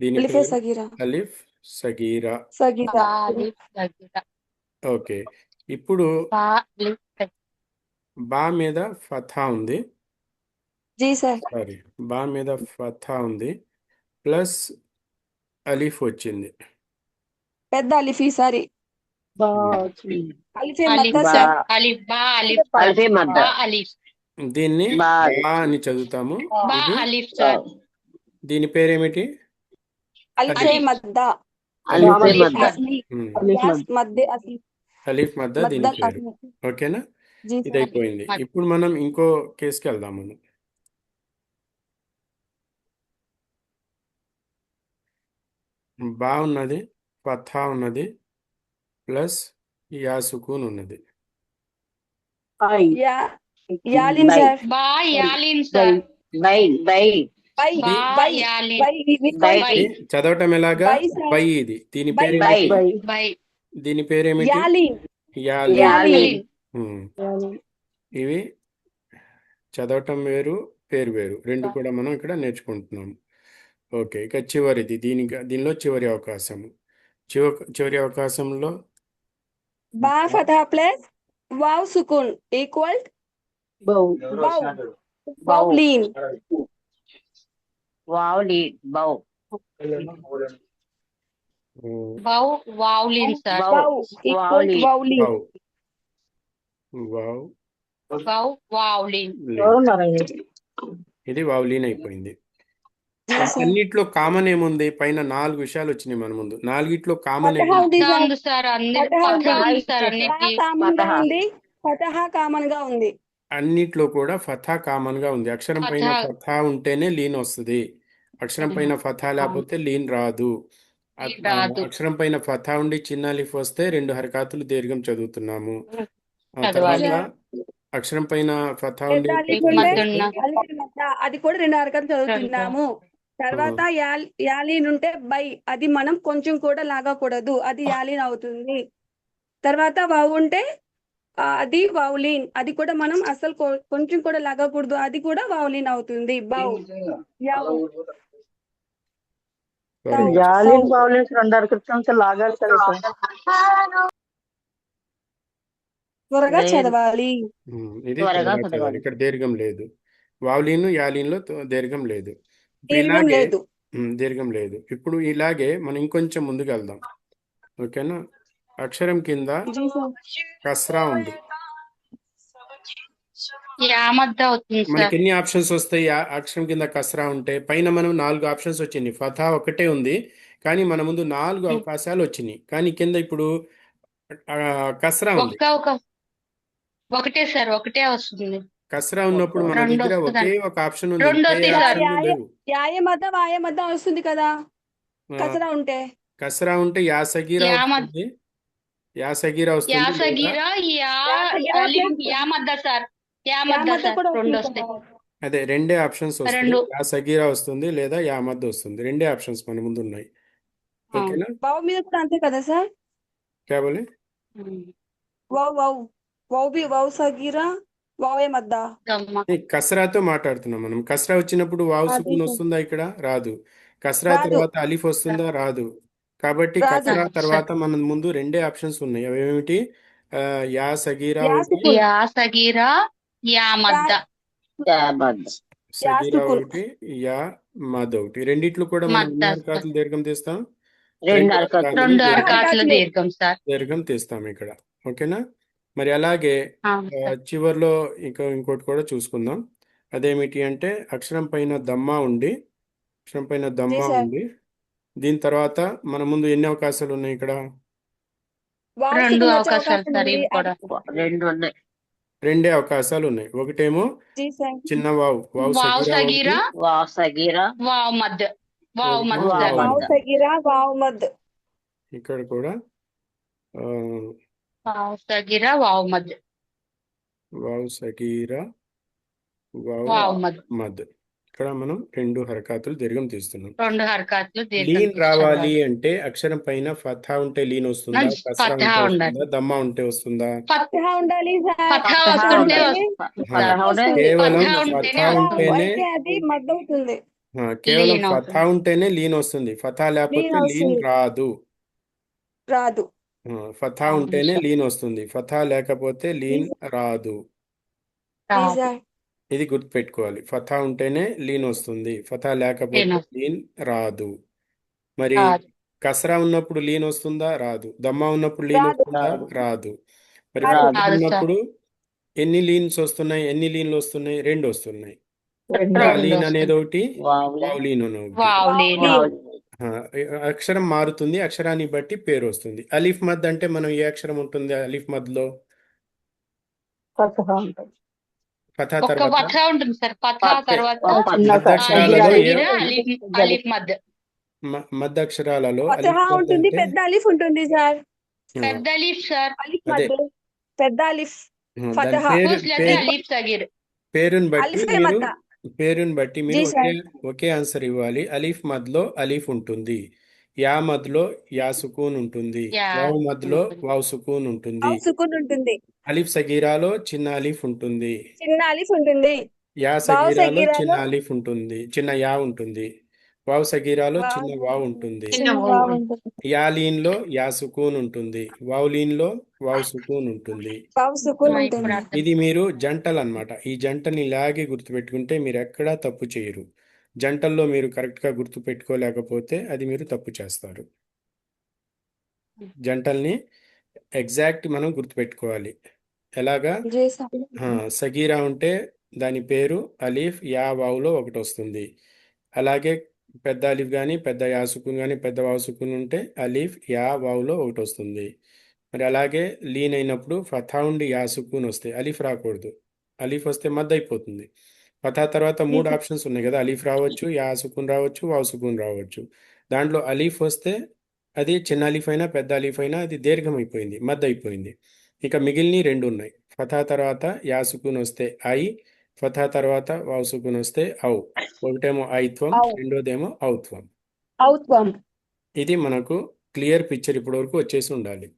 దీని అలిఫే పేరు సగీరా. అలీఫ్ సగీరా. సగీరా. బా అలిఫ్ సగీరా. ఓకే, ఇప్పుడు బా అలిఫ్ సగీరా. బా మీద ఫథా ఉంది, జీ సార్. సారీ, బా మీద ఫథా ఉంది, ప్లస్ అలీఫ్ వచ్చింది. పెద్ద అలిఫ్ ఈసారి. బా అలిఫే అలిఫ్ మద్ద బా సార్. అలిఫ్ బా అలిఫ్ సార్. అలిఫే మద్ద. బా అలిఫ్. దీన్ని బా బా అని చదువుతాము. బా ఇది అలిఫ్ సార్. దీని పేరేమిటి? అలిఫే అలిఫ్. మద్ద. అలిఫే అలిఫ్ మద్ద. అస్లీ. ఉమ్, అలిఫ్ యాస్ మద్ద. మధ్య అస్లీ. అలీఫ్ మద్ద దీని మద్ద పేరు, అస్లీ. ఓకేనా? జీ ఇది సార్. అయిపోయింది. మద్ద. ఇప్పుడు మనం ఇంకో కేసుకి వెళ్దాం. మనం బా ఉన్నది, ఫథా ఉన్నది, ప్లస్ యా సుకూన్ ఉన్నది. ఐ యాలిన్ బై సార్. బా యాలిన్ బై సార్. బై బై బై బా బై యాలిన్. బై బై బై ఇది చదవటం ఎలాగా? బై సార్. బై. ఇది దీని బై బై పేరేమిటి? బై బై దీని పేరేమిటి? యాలిన్. యాలీన్. యాలిన్ యాలిన్. ఉమ్. ఇవి చదవటం వేరు, పేరు వేరు, రెండు కూడా మనం ఇక్కడ నేర్చుకుంటున్నాం. ఓకే, ఇక చివరిది, దీనిలో చివరి అవకాశం. చివరి అవకాశంలో బా ఫథా ప్లస్ వావ్ సుకున్ ఈక్వల్ బౌ బౌ. బౌ బౌలీన్. వావ్ లీడ్ బౌ బౌ వావ్లిన్ సార్. బౌ బౌ ఈక్వల్ వావ్లీన్ బౌలీన్. వావ్. వావ్ బౌ వావ్లిన్. లీన్. ఇది వావ్లీన్ అయిపోయింది. G sir. అన్నిట్లో కామన్ ఏముంది? పైన 4 విషయాలు వచ్చినాయి మన ముందు. 4గిట్లో కామన్ ఫతహా ఏముంది? ఉంది ఫతహా సార్. ఉంది సార్. అన్ని ఫతహా ఫతహా ఉంది. ఉంది సార్ ఫతహా అన్నిటికీ. కామన్ గా ఫతహా ఉంది. ఫతహా కామన్ గా ఉంది. అన్నిట్లో కూడా ఫథా కామన్ గా ఉంది. అక్షరం పైన ఫతహా. ఫథా ఉంటేనే లీన్ వస్తుంది. అక్షరం పైన ఫథా లేకపోతే లీన్ రాదు. లీన్ రాదు. అక్షరం పైన ఫథా ఉండి చిన్న అలిఫ్ వస్తే 2 హరకాతులు దీర్ఘం చదువుతున్నాము. ఆ చదవాలి. తర్వాత అక్షరం పైన ఫథా ఉండి పెద్ద అలిఫ్ లీఫ్ ఉంటే మధ్య ఉన్న అలిఫ్ మద్ద, అది కూడా 2 హరకలు చదువుతున్నాము. తర్వాత యాలీన్ ఉంటే బై, అది మనం కొంచెం కూడా లాగకూడదు, అది యాలీన్ అవుతుంది. తర్వాత వావ్ ఉంటే అది వావ్లీన్, అది కూడా మనం అసలు కొంచెం కూడా లాగకూడదు, అది కూడా వావ్లీన్ అవుతుంది. బౌ యావ్ సారీ. యాలిన్ బౌలిన్స్ 2 అరకృతం లాగాలి కదా సార్. త్వరగా లేదు. చదవాలి. ఇది త్వరగా త్వరగా చదవాలి. చదవాలి. ఇక్కడ దీర్ఘం లేదు. వావ్లీన్ యాలీన్లో దీర్ఘం లేదు. ఇప్పుడు దీర్ఘం ఇలాగే లేదు. దీర్ఘం లేదు. ఇప్పుడు ఇలాగే మనం ఇంకొంచెం ముందుకు వెళ్దాం, ఓకేనా? అక్షరం కింద జీ సార్. కస్రా ఉంది. యా మధ్య అవుతుంది సార్. మనకి ఎన్ని ఆప్షన్స్ వస్తాయి? అక్షరం కింద కస్రా ఉంటే పైన మనం 4 ఆప్షన్స్ వచ్చింది. ఫథా ఒకటే ఉంది, కానీ మన ముందు 4 అవకాశాలు వచ్చినాయి. కానీ కింద ఇప్పుడు కస్రా ఉంది. ఒకటే సార్, ఒకటే వస్తుంది. కస్రా ఉన్నప్పుడు మన రెండు దగ్గర ఒకే వస్తుందండి. ఒక ఆప్షన్ ఉంది, రెండు ఏ వస్తాయి సార్. ఆప్షన్లు లేవు. యాయ మధ్య వాయ మధ్య వస్తుంది కదా కసరా ఉంటే. కస్రా ఉంటే యా సగీరా యా వస్తుంది. యా సగీరా యా వస్తుంది లేదా సగీరా, యా సగీరా అలిఫ్, ప్లస్ యా మధ్య సార్. యా యా మధ్య మధ్య సార్, కూడా రెండు వస్తుంది వస్తాయి. కదా. అదే రెండే ఆప్షన్స్ వస్తాయి. రెండు. యా సగీరా వస్తుంది లేదా యా మద్ద వస్తుంది. రెండే ఆప్షన్స్ మన ముందు ఉన్నాయి, ఓకేనా? వావ్ మీద కూడా అంతే కదా సార్. క్యా బోలే? వావ్ వావ్ వావ్ బి వావ్ సగీరా వావే మద్ద. ఈ కస్రాతో మాట్లాడుతున్నాం మనం. కస్రా వచ్చినప్పుడు వావ్ సుకూన్ వస్తుందా? ఇక్కడ రాదు. కస్రా రాదు. తర్వాత అలిఫ్ వస్తుందా? రాదు. కాబట్టి రాదు. కస్రా తర్వాత మన ముందు రెండే ఆప్షన్స్ ఉన్నాయి. అవి ఏమిటి? యా సగీరా యా ఒకటి, సుకున్. యా సగీరా, యా మద్ద. యాబద్ యా సగీరా సుకున్ ఒకటి, యా మద్ ఒకటి. రెండిట్లు కూడా మనం మద్ద ఎన్ని సార్. హరకాతులు దీర్ఘం తీస్తాం? రెండు రెండు హరకతులు. హరకాతులు రెండు దీర్ఘం హరకాట్ల హరకాతులు. దీర్ఘం సార్. దీర్ఘం తీస్తాం ఇక్కడ. ఓకేనా? మరి అలాగే అవును సార్. చివర్లో ఇంకోటి కూడా చూసుకుందాం. అదేమిటి అంటే అక్షరం పైన దమ్మా ఉండి, అక్షరం పైన జీ దమ్మా సార్. ఉండి దీని తర్వాత మన ముందు ఎన్ని అవకాశాలు ఉన్నాయి ఇక్కడ? వావ్ రెండు సుకున్ వచ్చే అవకాశాలు అవకాశం సార్ ఉంది. ఇవి కూడా. రెండు ఉన్నాయి. రెండే అవకాశాలు ఉన్నాయి. ఒకటేమో జీ సార్. చిన్న వావ్, వావ్ వావ్ సగీరా ఒకటి, సగీరా, వావ్ సగీరా, వావ్ మద్. వావ్ మద్ ఒకటేమో సార్. వావ్ వావ్ మద్. సగిరా వావ్ మద్. ఇక్కడ కూడా ఆ, వావ్ సగీరా, వావ్ మద్. వావ్ సగీరా, వావ్ వావ్ మద్. మద్. ఇక్కడ మనం రెండు హరకాతులు దీర్ఘం తీస్తున్నాం. రెండు హరకాట్లు దీర్ఘం లీన్ తీసి రావాలి చదవాలి. అంటే అక్షరం పైన ఫథా ఉంటే లీన్ వస్తుందా? మంచి కసరా ఫతహా ఉంటే ఉండాలి. వస్తుందా? దమ్మా ఉంటే వస్తుందా? ఫతహా ఉండాలి సార్. ఫతహా ఫతహా వస్తుంటే ఉండాలి. ఫతహా వస్తుంది. కేవలం ఫతహా ఉంటేనే ఫథా వావ్ ఉంటేనే అయితే అది మద్ అవుతుంది. కేవలం లీన్ ఫథా అవుతుంది. ఉంటేనే లీన్ వస్తుంది. ఫథా లీన్ లేకపోతే లీన్ వస్తుంది. రాదు. రాదు. ఫథా ఉంటేనే లీన్ వస్తుంది. ఫథా లేకపోతే లీన్ రాదు. జీ సార్. ఇది గుర్తుపెట్టుకోవాలి. ఫథా ఉంటేనే లీన్ వస్తుంది. ఫథా లేకపోతే లీన్ రాదు. మరి రాదు. కసరా ఉన్నప్పుడు లీన్ వస్తుందా? రాదు. దమ్మా ఉన్నప్పుడు లీన్ రాదు. వస్తుందా? రాదు. మరి రాదు. ఫథా రాదు సార్. ఉన్నప్పుడు ఎన్ని లీన్స్ వస్తున్నాయి? ఎన్ని లీన్లు వస్తున్నాయి? రెండు వస్తున్నాయి. రెండు యా రెండు లీన్ వస్తుంది. అనేది ఒకటి, వావ్ వావ్ లీన్ అని ఒకటి. Wow wow lean. లీన్. ఆ, అక్షరం మారుతుంది. అక్షరాన్ని బట్టి పేరు వస్తుంది. అలీఫ్ మద్ అంటే మనం ఏ అక్షరం ఉంటుంది అలీఫ్ మద్లో? ఫతహా ఉంటుంది. ఫథా ఒక్క తర్వాత ఫతహా ఉంటుంది సార్. ఫతహా తర్వాత మద్ అక్షరాలలో సగీరా, అలీఫ్ మద్. మద్ అక్షరాలలో అలీఫ్ ఫతహా మద్ ఉంటుంది. అంటే పెద్ద అలిఫ్ ఉంటుంది సార్. పెద్ద అలీఫ్ సార్. అలిఫ్ అదే మద్. పెద్ద అలిఫ్ దాని ఫతహా. లేకపోతే అలీఫ్ సగీర్. పేరుని బట్టి అలిఫ్ మీరు మద్ద. జీ సార్. ఒకే ఆన్సర్ ఇవ్వాలి. అలీఫ్ మద్లో అలీఫ్ ఉంటుంది. యా మద్లో యా సుకూన్ ఉంటుంది. యా వావ్ మద్లో ఉంటుంది. వావ్ సుకూన్ ఉంటుంది. వావ్ సుకున్ ఉంటుంది. అలీఫ్ సగీరాలో చిన్న అలీఫ్ ఉంటుంది. చిన్న అలిఫ్ ఉంటుంది. యా వావ్ సగీరాలో చిన్న సగీరాలో అలీఫ్ ఉంటుంది. చిన్న యా ఉంటుంది. వావ్ సగీరాలో చిన్న వావ్ ఉంటుంది. చిన్న వావ్ ఉంటుంది. యా లీన్లో యా సుకూన్ ఉంటుంది. వావ్ లీన్లో వావ్ సుకూన్ ఉంటుంది. వావ్ సుకున్ ఇప్పుడు ఉంటుంది. అర్థం. ఇది మీరు జంటలు అన్నమాట. ఈ జంటని ఇలాగే గుర్తుపెట్టుకుంటే మీరు ఎక్కడా తప్పు చేయరు. జంటల్లో మీరు కరెక్ట్గా గుర్తుపెట్టుకోలేకపోతే అది మీరు తప్పు చేస్తారు. జంటల్ని ఎగ్జాక్ట్ మనం గుర్తుపెట్టుకోవాలి. ఎలాగా? G sir. సగీరా ఉంటే దాని పేరు అలీఫ్ యా వావులో ఒకటి వస్తుంది. అలాగే పెద్ద అలీఫ్ కానీ పెద్ద యా సుకూన్ కానీ పెద్ద వావ్ సుకూన్ ఉంటే అలీఫ్ యా వావులో ఒకటి వస్తుంది. మరి అలాగే లీన్ అయినప్పుడు ఫథా ఉండి యా సుకూన్ వస్తే అలీఫ్ రాకూడదు. అలీఫ్ వస్తే మద్ అయిపోతుంది. ఫథా తర్వాత మూడు ఆప్షన్స్ ఉన్నాయి కదా, అలీఫ్ రావచ్చు, యా సుకూన్ రావచ్చు, వావ్ సుకూన్ రావచ్చు. దాంట్లో అలీఫ్ వస్తే అది చిన్న అలీఫ్ అయినా పెద్ద అలీఫ్ అయినా అది దీర్ఘం అయిపోయింది, మద్ అయిపోయింది. ఇక మిగిలిన రెండు ఉన్నాయి. ఫథా తర్వాత యా సుకూన్ వస్తే ఐ, ఫథా తర్వాత వావ్ సుకూన్ వస్తే ఔ. ఒకటేమో ఐత్వం, ఔ. రెండోదేమో ఔత్వం. ఔత్వం. ఇది మనకు క్లియర్ పిక్చర్ ఇప్పటి వరకు వచ్చేసి ఉండాలి.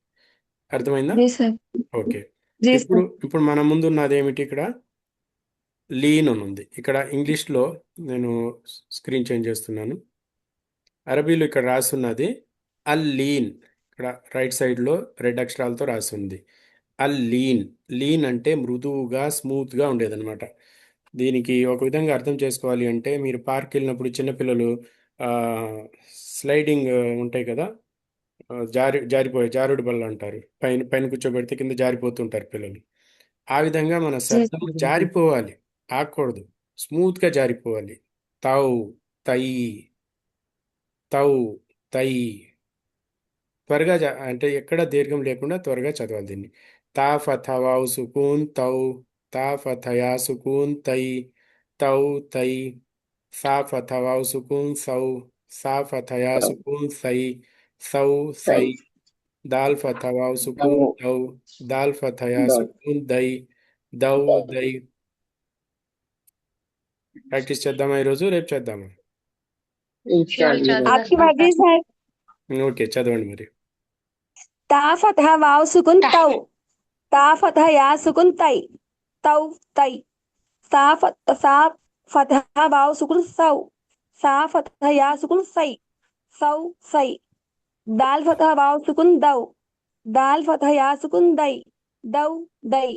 అర్థమైందా? G sir. ఓకే. జీ ఇప్పుడు మన ముందు ఉన్నది ఏమిటి? ఇక్కడ లీన్ అని ఉంది. ఇక్కడ ఇంగ్లీష్లో నేను స్క్రీన్ చేంజ్ చేస్తున్నాను. అరబీలో ఇక్కడ రాస్తున్నది అల్ లీన్. ఇక్కడ రైట్ సైడ్లో రెడ్ అక్షరాలతో రాసి ఉంది అల్ లీన్. లీన్ అంటే మృదువుగా స్మూత్గా ఉండేదన్నమాట. దీనికి ఒక విధంగా అర్థం చేసుకోవాలి అంటే మీరు పార్క్ వెళ్ళినప్పుడు చిన్నపిల్లలు స్లైడింగ్ ఉంటాయి కదా, జారిపోయే జారుడు బల్ల అంటారు. పైన పైన కూర్చోబెడితే కింద జారిపోతుంటారు పిల్లలు. ఆ విధంగా మన శబ్దం జారిపోవాలి, ఆగకూడదు. స్మూత్గా జారిపోవాలి. తౌ తై, తౌ తై. త్వరగా అంటే ఎక్కడ దీర్ఘం లేకుండా త్వరగా చదవాలి దీన్ని. తా ఫథవావు సుకూన్ తౌ, తా ఫథయా సుకూన్ తై, తౌ తై. సా ఫథవావు సుకూన్ సౌ, సా ఫథయా సుకూన్ సై, సౌ సై. దాల్ ఫథవావు సుకూన్ దౌ, దాల్ ఫథయా సుకూన్ దై, దౌ దై. ప్రాక్టీస్ చేద్దామా ఈరోజు? రేపు చేద్దామా? आपकी मर्जी सर. ఓకే, చదవండి మరి. ता फतह वाव सुकुन तौ, ता फतह या सुकुन तै, तौ तै. सा फतह वाव सुकुन सौ, सा फतह या सुकुन सै, सौ सै. दाल फतह वाव सुकुन दौ, दाल फतह या सुकुन दै, दौ दै.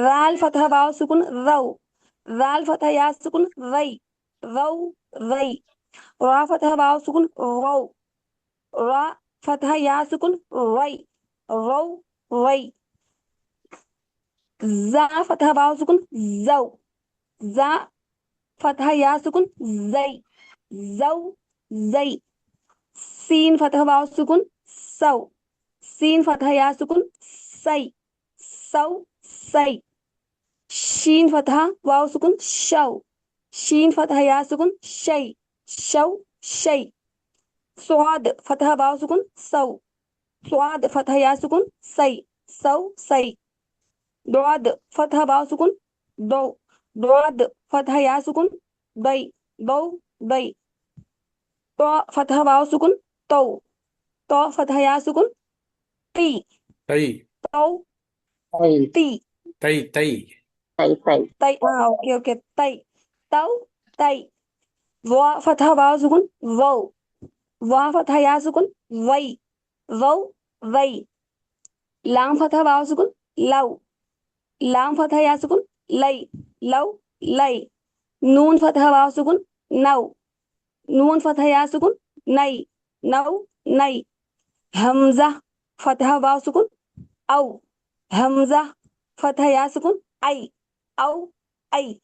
राल फतह वाव सुकुन रौ, ذال فتح يا سكون ذي ذو ذي را فتح واو سكون رو را فتح يا سكون ري رو ري زا فتح واو سكون زو زا فتح يا سكون زي زو زي سين فتح واو سكون سو سين فتح يا سكون سي سو سي شين فتح واو سكون شو شين فتح يا سكون شي شو شي صاد فتح واو سكون سو صاد فتح يا سكون سي سو سي ضاد فتح واو سكون دو ضاد فتح يا سكون ضي ضو ضي طاء فتح واو سكون تو طاء فتح يا سكون طي తై تو తై طي తై తై తై తై طي اوكي اوكي طي تو طي وا فتح واو سكون وو وا فتح يا سكون وي وو وي لام فتح واو سكون لو لام فتح يا سكون لي لو لي نون فتح واو سكون نو نون فتح يا سكون ني نو ني همزة فتح واو سكون أو همزة فتح يا سكون أي أو أي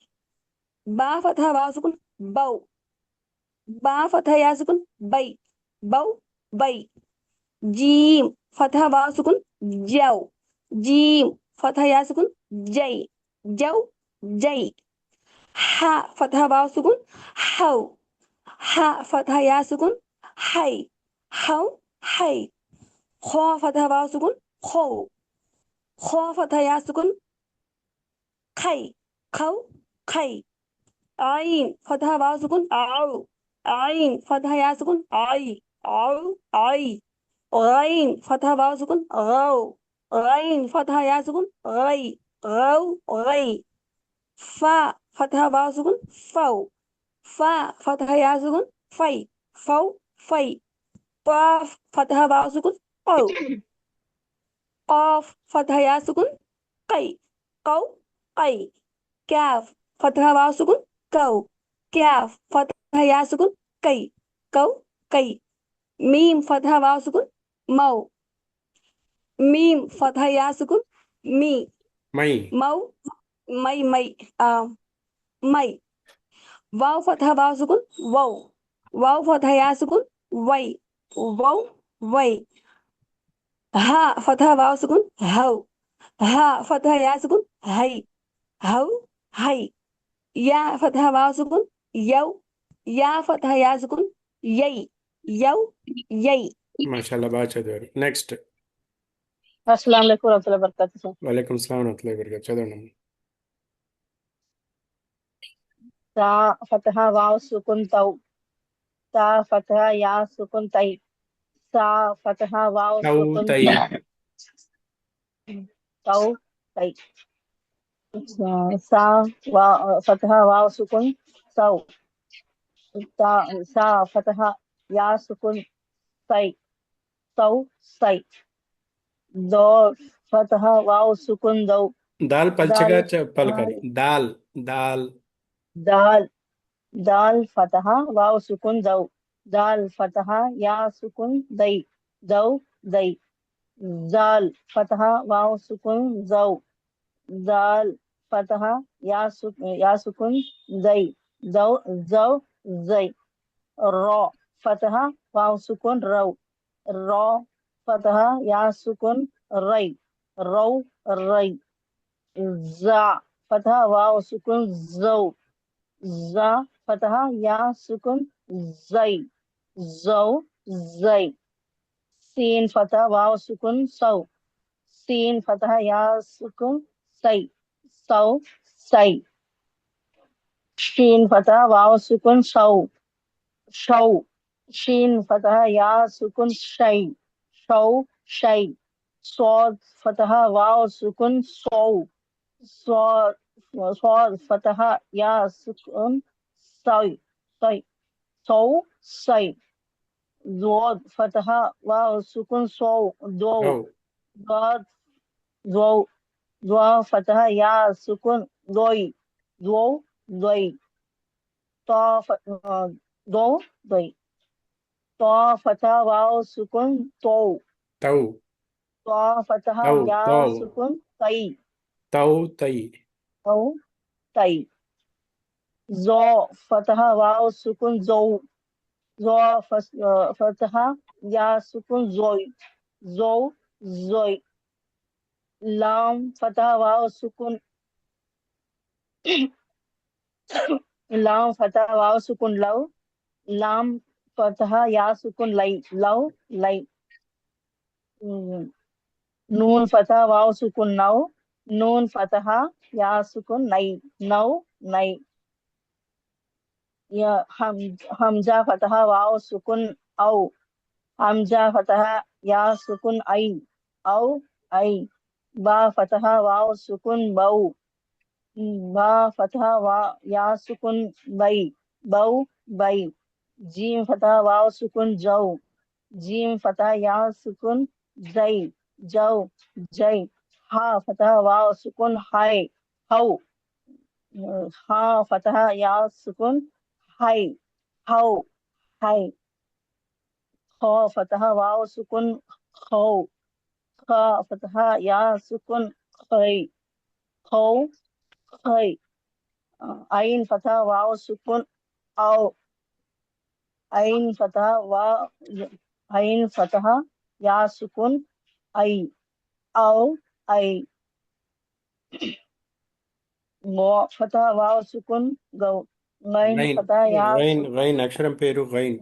با فتح واو سكون بو با فتح يا سكون بي بو بي جيم فتح واو سكون جو جيم فتح يا سكون جي جو جي ح فتح واو سكون حو ح فتح يا سكون حي حو حي خو فتح واو سكون خو خو فتح يا سكون خي خو خي عين فتح واو سكون عو عين فتح يا سكون عي عو عي غين فتح واو سكون غو غين فتح يا سكون غي غو غي فا فتح واو سكون فو فا فتح يا سكون في فو في قاف فتح واو سكون قو قاف فتح يا سكون قي قو قي كاف فتح واو سكون كو كاف فتح يا سكون كي كو كي ميم فتح واو سكون مو ميم فتح يا سكون مي మై مو مي مي مي واو فتح واو سكون وو واو فتح يا سكون وي وو وي ها فتح واو سكون هو ها فتح يا سكون هي هو هي يا فتح واو سكون يو يا فتح يا سكون يي يو يي మాషాల్లా బాగా చదివారు నెక్స్ట్ అస్సలాము అలైకుం వరహ్మతుల్లాహి వబరకాతుహు సార్. వలైకుం సలాం వరహ్మతుల్లాహి వబరకాతుహు చదవండి తా ఫతహ వావ్ సుకున్ తౌ తా ఫతహ యా సుకున్ తై సా ఫతహ వావ్ తౌ సుకున్ తై తౌ తై సా వా ఫతహ వావ్ సుకున్ సౌ తా సా ఫతహ యా సుకున్ సై సౌ సై దో ఫతహ వావ్ సుకున్ దౌ దాల్ పల్చగా దాల్ పలకాలి దాల్ దాల్ దాల్ दाल फतह वाव सुकुन दौ दाल फतह या सुकुन दई दौ दई दाल फतह वाव सुकुन जौ दाल फतह या सुकुन दई दौ जौ जई रौ फतह वाव सुकुन रौ रौ फतह या सुकुन रई रौ रई जा फतह वाव सुकुन जौ जा फतह या सुकुन जई जौ जई सीन फतह वाव सुकुन सौ सीन फतह या सुकुन सई सौ सई शीन फतह वाव सुकुन शौ शौ शीन फतह या सुकुन शई शौ शई सौद फतह वाव सुकुन सौ सौद सौद फतह या सुकुन सई सई सौ सई ज़ोद फतह वाव सुकुन सौ दो రౌ ज़ाद ज़ो ज़ो फतह या सुकुन दोई दो द्वै तो दो द्वै तो फतह वाव सुकुन तो तौ तो फतह तौ या तौ सुकुन तई तौ तई तो तई जो फतह वाव सुकुन जो जो फतह या सुकुन जोई जो जोई लाम फतह वाव सुकुन लाम फतह वाव सुकुन लव लाम फतह या सुकुन लई लव लई नून फतह वाव सुकुन नौ नून फतह या सुकुन नई नौ नई या हमजा फतह वाव सुकुन औ हमजा फतह या सुकुन औ आई बा फतह वाव सुकुन बौ बा फतह वा या सुकुन बई बौ बई जीम फतह वाव सुकुन जौ जीम फतह या सुकुन जई जौ जई हा फतह वाव सुकुन हाय हौ हा फतह या सुकुन हाय हौ हाय खौ फतह वाव सुकुन खौ खा फतह या सुकुन खै खौ खै आइन फतह वाव सुकुन औ आइन फतह वा आइन फतह या सुकुन आई औ आई गौ फतह वाव सुकुन गौ गैन गैन फतह या गैन सुकुन गैन అక్షరం పేరు గైన్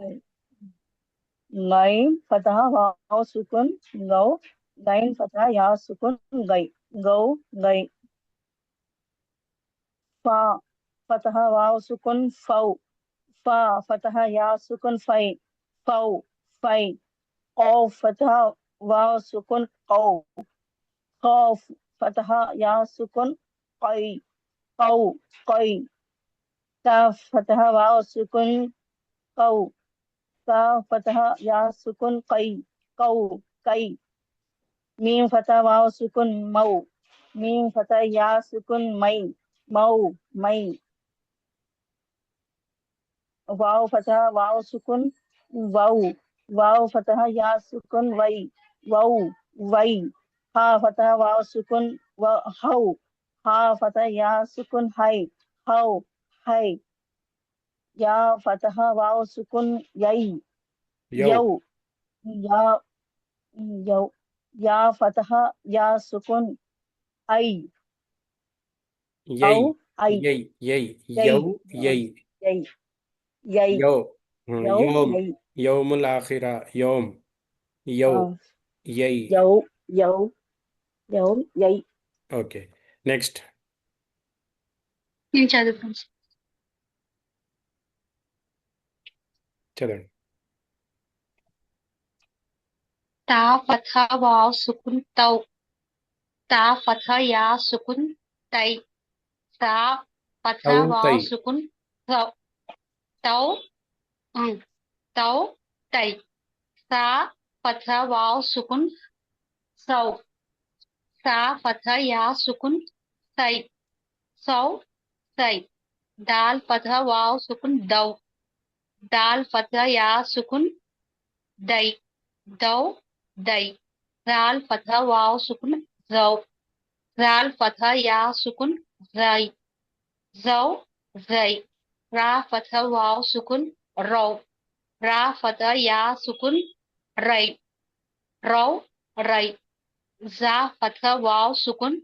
गैन फतह वाव सुकुन गौ गैन फतह या सुकुन गई गौ गई फा फतह वाव सुकुन फौ फा फतह या सुकुन फै फौ फै औ फतह वाव सुकुन औ खौफ फतह या सुकुन कई कौ कई काफ फतह वाव सुकुन कौ का फतह या सुकुन कई कौ कई मीम फतह वाव सुकुन मौ मीम फतह या सुकुन मई मौ मई वाव फतह वाव सुकुन वाउ वाव फतह या सुकुन वई वऊ वई हा फतह वाव सुकुन हौ हा फतह या सुकुन हाय हौ हाय या फतह वाव सुकुन यई యౌ यौ या यौ या फतह या सुकुन आई औ యై आई యై యై यई యౌ యై यई यई యౌ यौ యోమ్ यई యౌముల్ ఆఖిరా యోమ్ యౌ యై यौ यौ यौ यई ఓకే నెక్స్ట్ నేను చదువుతాను. చదవండి తా ఫతహ వావ్ సుకున్ తౌ తా ఫతహ యా సుకున్ తై తా ఫతహ తౌ తై వావ్ సుకున్ తౌ తౌ ఉమ్, తౌ తై సా ఫతహ వావ్ సుకున్ సౌ సా ఫతహ యా సుకున్ సై సౌ సై దాల్ ఫతహ వావ్ సుకున్ దౌ దాల్ ఫతహ యా సుకున్ దై దౌ దై రాల్ ఫతహ వావ్ సుకున్ జౌ రాల్ ఫతహ యా సుకున్ జై జౌ జై రా ఫతహ వావ్ సుకున్ రౌ రా ఫతహ యా సుకున్ రై రౌ రై జా ఫతహ వావ్ సుకున్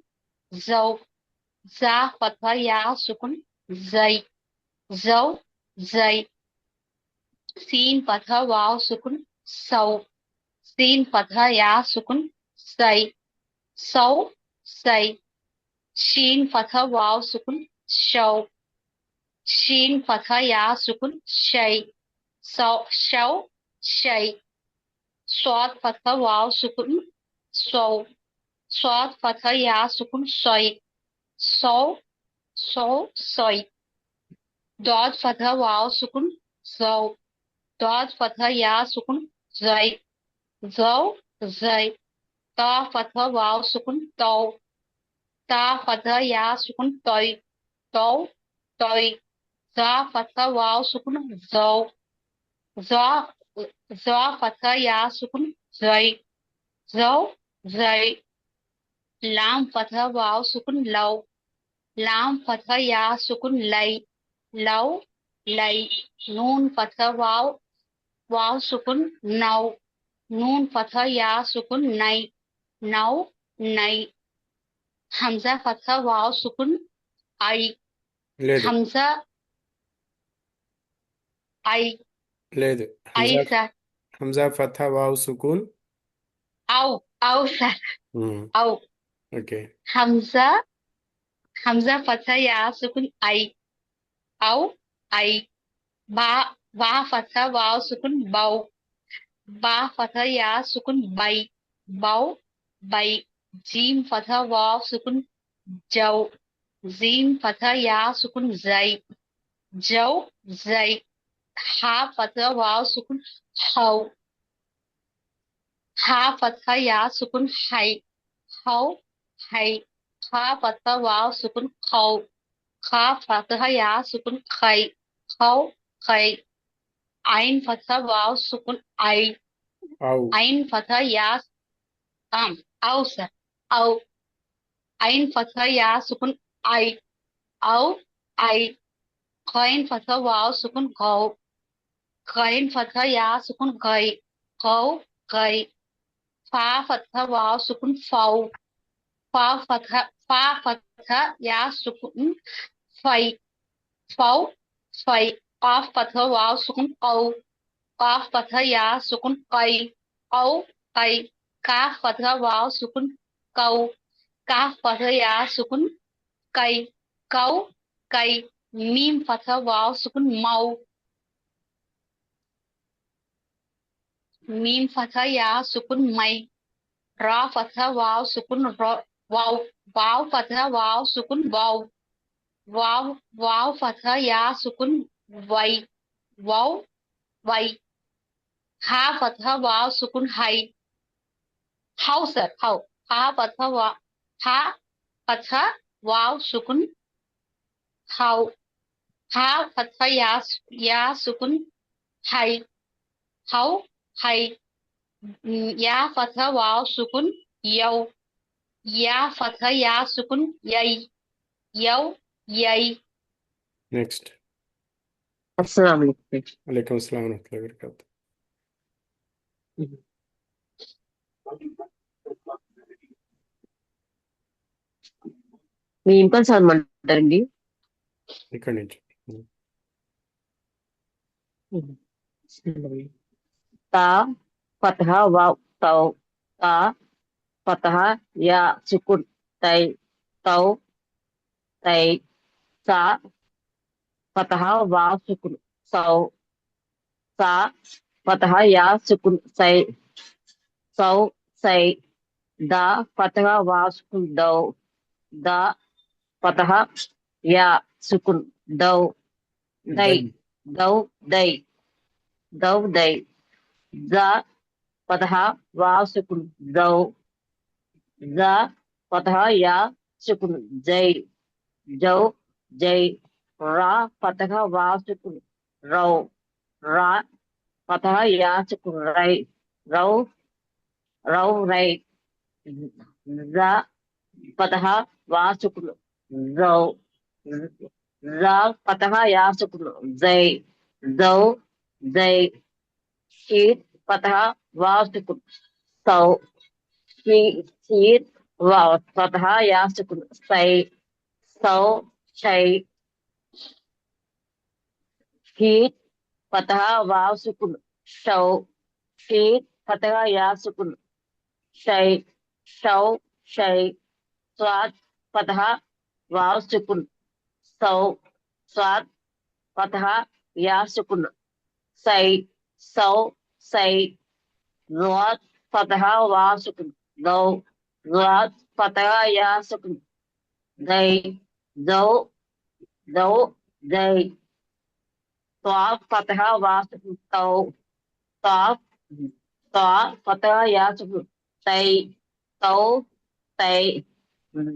జౌ జా ఫతహ యా సుకున్ జై జౌ జై सीन फतह वाव सुकुन सौ सीन फतह या सुकुन सै सौ सै शीन फतह वाव सुकुन शौ शीन फतह या सुकुन शै सौ शौ शै स्वाद फतह वाव सुकुन सौ स्वाद फतह या सुकुन सै सौ सौ सै दौद फतह वाव सुकुन सौ दौद फतह या सुकुन जै जौ जै ता फतह वाव सुकुन तौ ता फतह या सुकुन तै तौ तोय जा फतहा वाव सुकुन जौ जा जा फतहा या सुकुन जय जौ जय लाम फतहा वाव सुकुन लौ लाम फतहा या सुकुन लय लौ लय नून फतहा वाव सुकुन नौ नून फतहा या सुकुन नय नौ नय हमजा फतहा वाव सुकुन ఐ లేదు హంసా ఐ లేదు ఐ హంజా సార్ హంజా ఫథా వావ్ సుకూన్. ఔ ఔ సార్ ఔ ఓకే. హంసా హంసా ఫతహ యా సుకున్ ఐ ఔ ఐ బా బా ఫతహ వావ్ సుకున్ బౌ బా ఫతహ యా సుకున్ బై బౌ బై జీమ్ ఫతహ వావ్ సుకున్ జౌ జీమ్ ఫతహ యా సుకున్ జై జౌ జై హా ఫతహ వావ్ సుకున్ హౌ హా ఫతహ యా సుకున్ హై హౌ హై ఖా ఫతహ వావ్ సుకున్ ఖౌ ఖా ఫతహ యా సుకున్ ఖై ఖౌ ఖై ఐన్ ఫతహ వావ్ సుకున్ ఐ ఔ ఐన్ ఫతహ యా ఔ సార్ ఔ ఐన్ ఫతహ యా సుకున్ ఐ ఔ ఐ ఖైన్ ఫతహ వావ్ సుకున్ ఖౌ ఖైన్ ఫతహ యా సుకున్ ఖై ఖౌ ఖై ఫా ఫతహ వావ్ సుకున్ ఫౌ ఫా ఫతహ యా సుకున్ ఫై ఫౌ ఫై కాఫ్ ఫతహ వావ్ సుకున్ కౌ కాఫ్ ఫతహ యా సుకున్ కై కౌ కై కాఫ్ ఫతహ వావ్ సుకున్ కౌ కాఫ్ ఫతహ యా సుకున్ కై కౌ కై మీమ్ ఫతహ వావ్ సుకున్ మౌ మీమ్ ఫతహ యా సుకున్ మై రా ఫతహ వావ్ సుకున్ వావ్ వావ్ ఫతహ వావ్ సుకున్ వావ్ వావ్ వావ్ ఫతహ యా సుకున్ వై వావ్ వై హా ఫతహ వావ్ సుకున్ హై హౌ సార్ హౌ హా ఫతహ వావ్ సుకున్ హౌ హా ఫతహ యా సుకున్ హై హౌ హై యా ఫతహ వావ్ సుకున్ యౌ యా ఫతహ యా సుకున్ యై యౌ యై నెక్స్ట్. अस्सलाम वालेकुम। वालेकुम अस्सलाम वरहमतुल्लाहि वबरकातुह. మీ ఏం పని చదవమంటారండి? ఇక్కడి నుంచి తా ఫతహ వావ్ తౌ తా ఫతహ యా సుకున్ తై తౌ తై సా ఫతహ వావ్ సుకున్ సౌ సా ఫతహ యా సుకున్ సై సౌ సై దా ఫతహ వావ్ సుకున్ దౌ దా ఫతహ యా సుకున్ దౌ దై దై దౌ దై దౌ దై జా ఫతహ వావ్ సుకున్ దౌ జా ఫతహ యా సుకున్ జై జౌ జై రా ఫతహ వావ్ సుకున్ రౌ రా ఫతహ యా సుకున్ రై రౌ రౌ రై జా ఫతహ వావ్ సుకున్ జౌ జా ఫతహ యా సుకున్ జై జౌ జై షీర్ ఫతహ వావ్ సుకున్ సౌ షీర్ వావ్ ఫతహ యా సుకున్ సై సౌ షై షీర్ ఫతహ వావ్ సుకున్ షౌ షీర్ ఫతహ యా సుకున్ షై షౌ షై స్వాద్ ఫతహ వావ్ సుకున్ సౌ స్వాద్ ఫతహ యా సుకున్ సై సౌ సై జ్వాద్ ఫతహ వావ్ సుకున్ దౌ జ్వాద్ ఫతహ యా సుకున్ దై దౌ దౌ దై త్వాఫ్ ఫతహ వావ్ సుకున్ తౌ త్వాఫ్ త్వా ఫతహ యా సుకున్ తై తౌ తై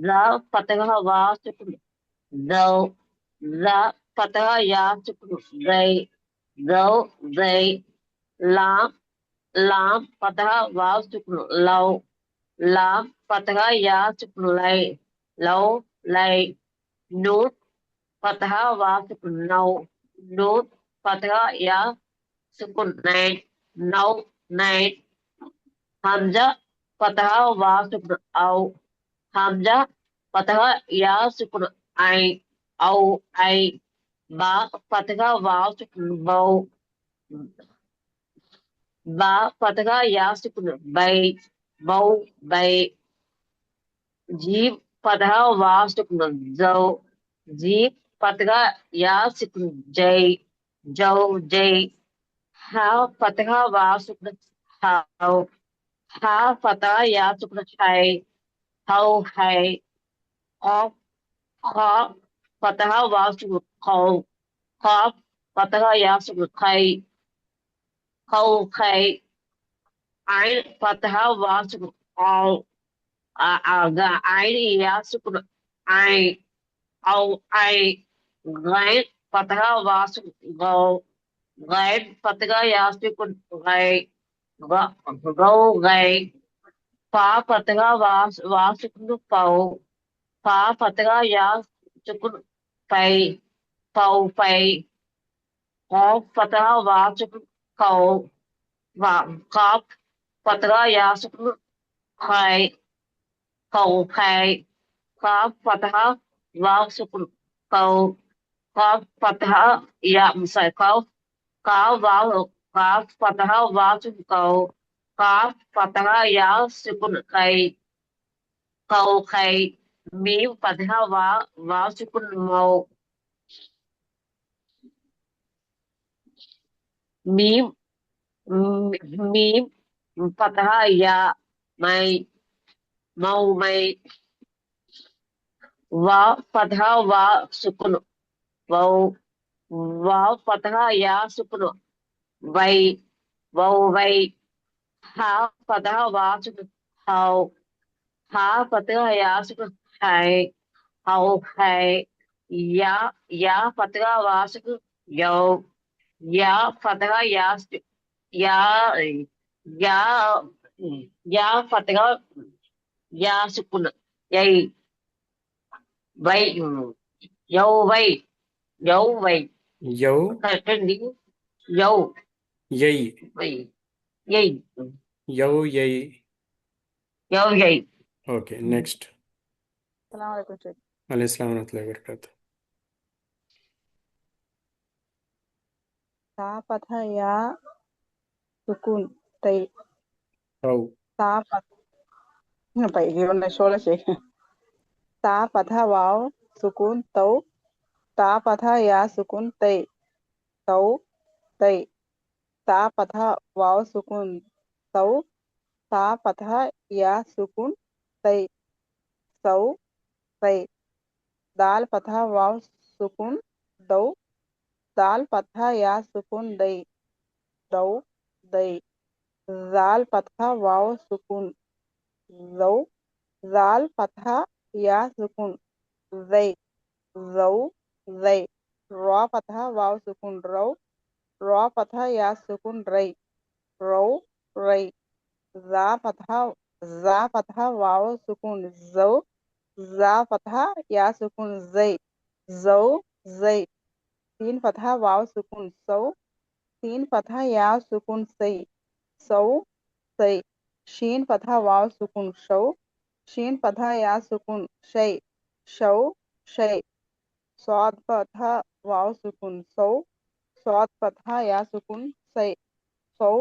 జా ఫతహ వావ్ సుకున్ దౌ जा फतह या सुकुन गई गौ गई लाम लाम फतह वाव सुकुन लौ लाम फतह या सुकुन लय लौ लय नून फतह वाव सुकुन नौ नून फतह या सुकुन नैन नौ नैन हमजा फतह वाव सुकुन औ हमजा फतह या सुकुन आई औ आई बा फतह वाव सुकुन बौ बा फतह या सुकुन बै बौ बै जीब फतह वाव सुकुन जौ जीब फतह या सुकुन जै जौ जै हा फतह वाव सुकुन हाउ हा फतह या सुकुन है हौ है खौफ खौफ फतह वाव सुकुन खौफ खौफ फतह या सुकुन खै खौ खै आइन फतह वाव सुकुन औ आइन या सुकुन आइन औ आई गैन फतह वाव सुकुन गौ गैन फतह या सुकुन गै गौ गै फा फतह वाव सुकुन फौ फा फतह या सुकुन फै फौ फै खौफ फतह वाव सुकुन खौ खौफ फतह या सुकुन खै खौ खै खौफ फतह वाव सुकुन खौ खौफ फतह या खौफ काफ वाव काफ फतह वाव सुकुन कौ काफ फतह या सुकुन कै कौ खै मीम फतह वाव सुकुन मौ मीम मीम फतह या मै मौ मै वाव फतह वाव सुकुन वौ वाव फतह या सुकुन वै वौ वै हा फतह वाव सुकुन हौ हा फतह या सुकुन है हौ है या फतह वाव सुकुन यौ या फतह या या फतह या सुकुन यही वै यौ वै यौ वै यौ करेक्टली यौ यई वै यही यौ यई यौ यही ఓకే నెక్స్ట్ अस्सलाम वालेकुम शेख। అలైస్లాం వరహమతుల్లాహి వబరకాతు తా ఫతహ యా సుకూన్ తై హౌ తా పై ఉన్న షోల షేక్ తా ఫతహ వావ్ సుకూన్ తౌ తా ఫతహ యా సుకూన్ తై తౌ తై తా ఫతహ వావ్ సుకూన్ తౌ తా ఫతహ యా సుకూన్ తై సౌ తై దాల్ ఫతహ వావ్ సుకూన్ దౌ दाल फतहा या सुकून दई दौ दई जाल फतहा वाव सुकून जौ जाल फतहा या सुकून जै जौ जै रॉ फतहा वाव सुकून रौ रॉ फतहा या सुकून रई रौ रई जा फतहा वाव सुकून जौ जा फतहा या सुकून जै जौ जै तीन फतहा वाव सुकून सौ तीन फतहा या सुकून सई सौ सई शीन फतहा वाव सुकून शौ शीन फतहा या सुकून शै शौ शै स्वाद फतहा वाव सुकून सौ स्वाद फतहा या सुकून सै सौ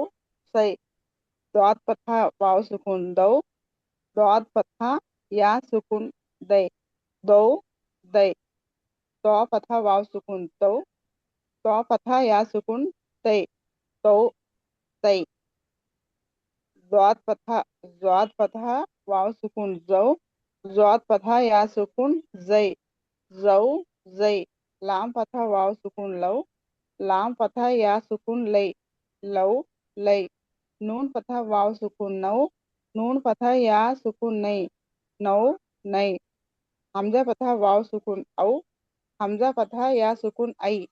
सै स्वाद फतहा वाव सुकून दौ स्वाद फतहा या सुकून दै दौ दै दौ फतहा वाव सुकून दौ दौ फतहा या सुकून तै तौ तै ज़ाद फतहा वाव सुकून जौ ज़ाद फतहा या सुकून जै जौ जै लाम फतहा वाव सुकून लौ लाम फतहा या सुकून लै लौ लै नून फतहा वाव सुकून नौ नून फतहा या सुकून नै नौ नै हमजा फतहा वाव सुकून औ हमजा फतहा या सुकून आई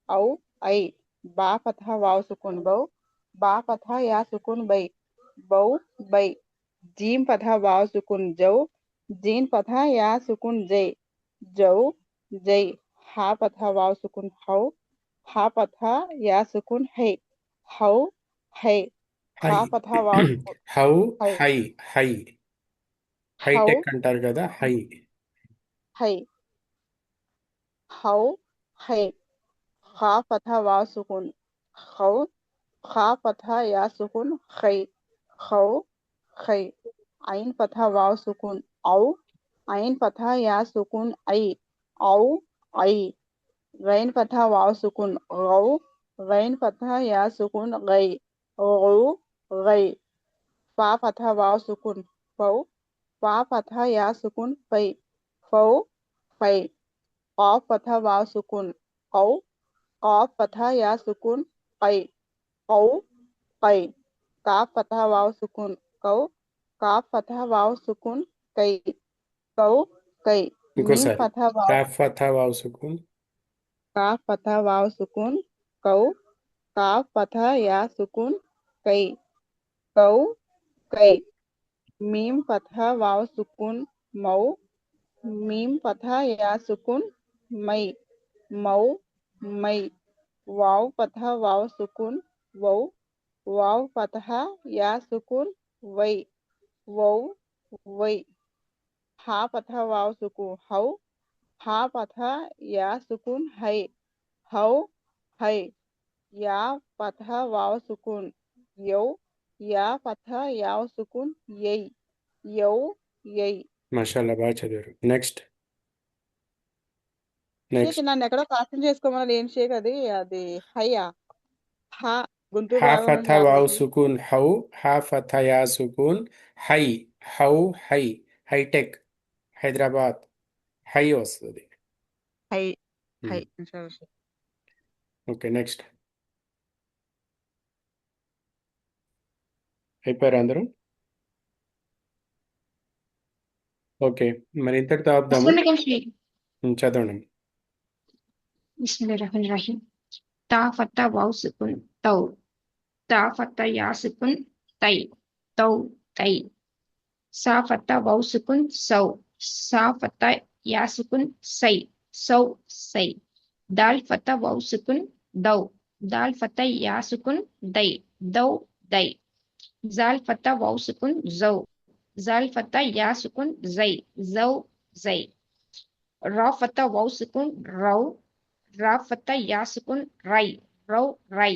औ आई बा फतहा वाव सुकून बौ बा फतहा या सुकून बई बौ बई जीम फतहा वाव सुकून जौ जीन फतहा या सुकून जय जौ जय हा फतहा वाव सुकून हौ हा फतहा या सुकून है हौ है హై खा फतहा वाव सुकून హౌ है హై హై हौ హైటెక్ అంటారు కదా హై है हौ है खा फतहा वाव सुकून खौ खा फतहा या सुकून खै खौ खै आइन फतहा वाव सुकून औ आइन फतहा या सुकून ऐ औ ऐ गैन फतहा वाव सुकून गौ गैन फतहा या सुकून गै गौ गै फा फतहा वाव सुकून फौ फा फतहा या सुकून फै फौ फै कॉफ फतहा वाव सुकून कौ कॉफ फतहा या सुकून कै कौ कै काफ फतहा वाव सुकून कौ काफ फतहा वाव सुकून कै कौ कै मीम ఇంకోసారి फतहा वाव కాఫ్ ఫథా వావ్ సుకూన్ काफ फतहा वाव सुकून कौ काफ फतहा या सुकून कै कौ कै मीम फतहा वाव सुकून मौ मीम फतहा या सुकून मई मौ मई वाव फतहा वाव सुकून वौ वाव फतहा या सुकून वै वौ वै हा फतहा वाव सुकून हौ हा फतहा या सुकून है हौ है या फतहा वाव सुकून यौ या फतहा याव सुकून यై यौ యై మాషాల్లా బాగా చదివారు నెక్స్ట్ షేక్ నన్ను ఎక్కడో కాస్టింగ్ చేసుకోమని ఏం షేక్ అది అది హయ్యా హా గుంటూరు హా రాఘవరం ఫథా వావ్ రాలేదు సుకూన్ హౌ హా ఫథా యా సుకూన్ హై హౌ హై హైటెక్ హైదరాబాద్ హై వస్తుంది హై హై సరే షేక్ ఓకే నెక్స్ట్ అయిపోయారు అందరూ ఓకే మరి ఇంతటితో ఆపుదాము చదవండి Bismillahirrahmanirrahim. Ta fata waw sukun tau. Ta fata ya sukun tai. Tau tai. Sa fata waw sukun sau. Sa fata ya sukun sai. Sau sai. Dal fata waw sukun dau. Dal fata ya sukun dai. Dau dai. Zal fata waw sukun zau. Zal fata ya sukun zai. Zau zai. Ra fata waw sukun rau. Ra fata ya sukun rai. Rau rai.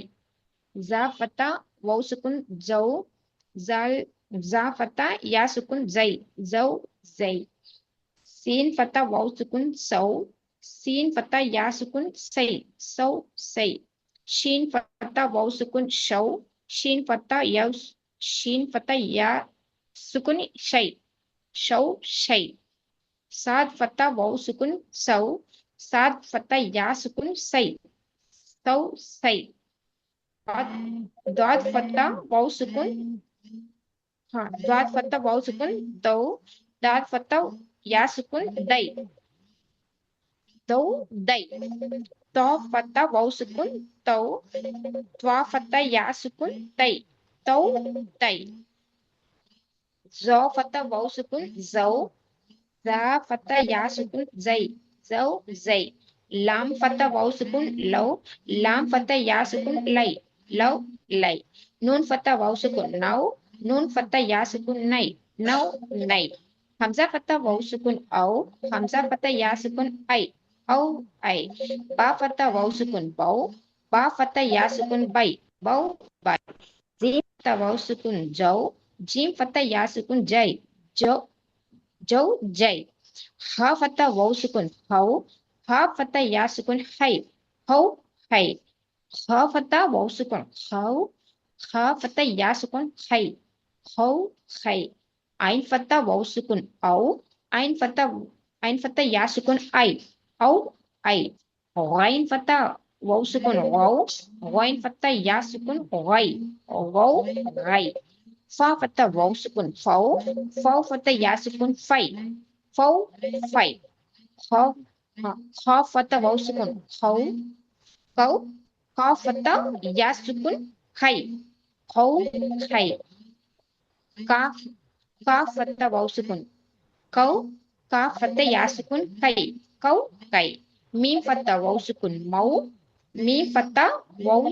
Za fata waw sukun zau. Zal za fata ya sukun zai. Zau zai. Sin fata waw sukun sau. Sin fata ya sukun sai. Sau sai. Shin fata waw sukun shau. Shin fata ya sukun shai. Shau shai. Sad fata waw sukun sau. Sad fata ya sukun sai. Sau sai. Dot fata waw sukun dot fata waw sukun dau. Dot fata ya sukun dai. Dau dai. To fata waw sukun tau. Twa fata ya sukun tai. Tau tai. Zo fata waw sukun zau. Za fata ya sukun zai. Zau zai. Lam fata waw sukun lau. Lam fata ya sukun lai. Lau lai. Nun fata waw sukun nau. Nun fata ya sukun nai. Nau nai. Hamzah fata waw sukun au. Hamzah fata ya sukun ai. Au ai. Ba fata waw sukun bau. Ba fata ya sukun bai. Bau bai. Jim fata waw sukun jau. Jim fata ya sukun jai. Jau jau jai. Ha fata waw sukun hau. Ha fata ya sukun hai. Hau hai. Ha fata waw sukun hau. Ha fata ya sukun hai. Hau hai. Ain fata waw sukun au. Ain fata ya sukun ai. Au ai. Ghain fata waw sukun gau. Ghain fata ya sukun gai. Gau gai. Fa fata waw sukun fau. Fau fata ya sukun fai. Fau fai. हाँ, खा फता वाव सुकून खौ कौ का फता या सुकून खै खौ खै का का फता वाव सुकून कौ का फता या सुकून कै कौ कै मीम फता वाव सुकून मौ मीम फता वाव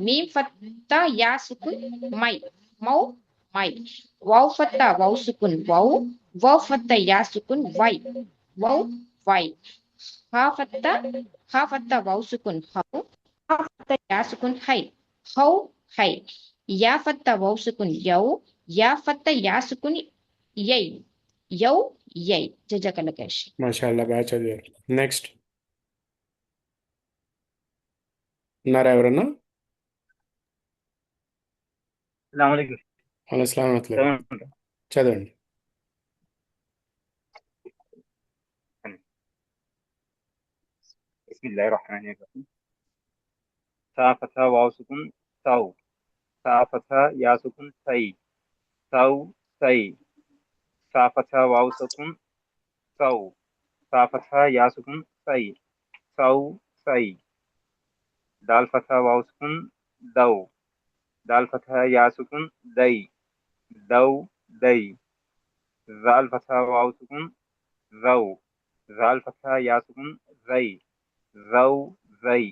मीम फता या सुकून मै मौ मै वाव फता वाव सुकून वाव फता या सुकून वै वौ वै हा फता वाव सुकून हौ हा फता या सुकून है हौ है या फता वाव सुकून यौ या फता या सुकून యై యౌ యై జజాకల్లా ఖైర్. మాషాల్లా బాగా చదివారు. నెక్స్ట్ ఉన్నారా ఎవరన్నా? అస్సలాముఅలైకుం. అస్సలాము అలైకుం. చదవండి. బిస్మిల్లాహిర్ రహమానిర్ రహీం. తా ఫతా వావ్ సుకున్ తౌ తా ఫతా యా సుకున్ సై తౌ సై తా ఫతా వావ్ సుకున్ తౌ తా ఫతా యా సుకున్ సై తౌ సై దాల్ ఫతా వావ్ సుకున్ దౌ దాల్ ఫతా యా సుకున్ దై దౌ దై జాల్ ఫతా వావ్ సుకున్ జౌ జాల్ ఫతా యా సుకున్ జై జౌ జై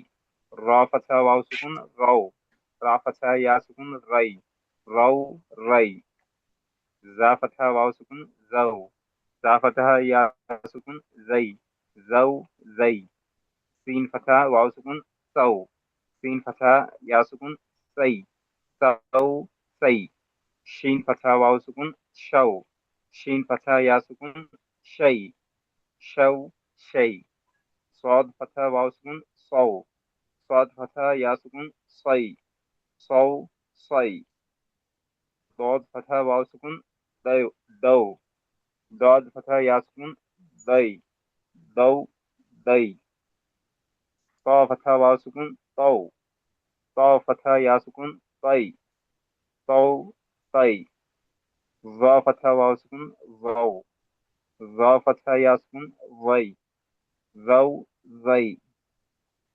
రా ఫతా వావ్ సుకున్ రౌ రా ఫతా యా సుకున్ రై రౌ రై జా ఫతా వావ్ సుకున్ జౌ జా ఫతా యా సుకున్ జై జౌ జై సీన్ ఫతా వావ్ సుకున్ సౌ సీన్ ఫతా యా సుకున్ సై సౌ సై షీన్ ఫతా వావ్ సుకున్ షౌ షీన్ ఫతా యా సుకున్ షై షౌ షై صاد فتح واو سكون صو صاد فتح يا سكون صي صو صي ضاد فتح واو سكون دو دو ضاد فتح يا سكون ضي دو ضي طا فتح واو سكون طو طا فتح يا سكون طي طو طي ظا فتح واو سكون ظو ظا فتح يا سكون ضي ذو ذي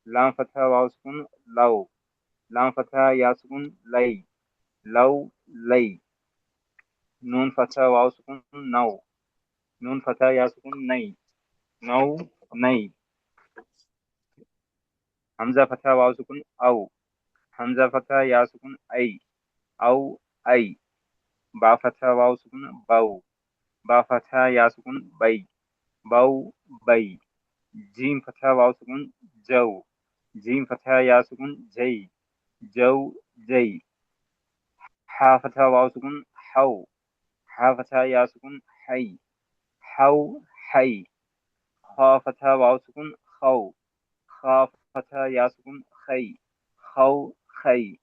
لام فتح واو سكون لو لام فتح يا سكون لي لو لي نون فتح واو سكون نو نون فتح يا سكون ني نو ني همزة فتح واو سكون أو همزة فتح يا سكون أي أو أي با فتح واو سكون بو با فتح يا سكون بي بو بي جيم فتح واو سكون جو جيم فتح يا سكون جي جو جي حا فتح واو سكون حو حا فتح يا سكون حي حو حي خا فتح واو سكون خو خا فتح يا سكون خي خو خي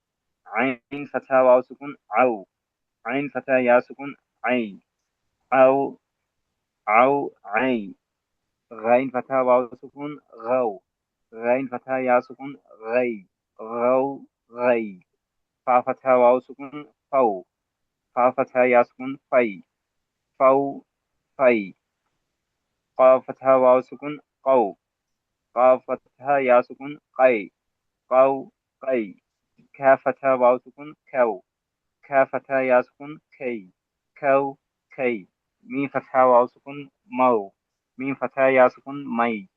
عين فتح واو سكون عو عين فتح يا سكون عي عو عو عي غين فتح واو سكون غو غين فتح يا سكون غي غو غي فا فتح واو سكون فو فا فتح يا سكون في فو في قاف فتح واو سكون قو قاف فتح يا سكون قي قو قي كاف فتح واو سكون كو كاف فتح يا سكون كي كو كي ميم فتح واو سكون مو ميم فتح يا سكون مي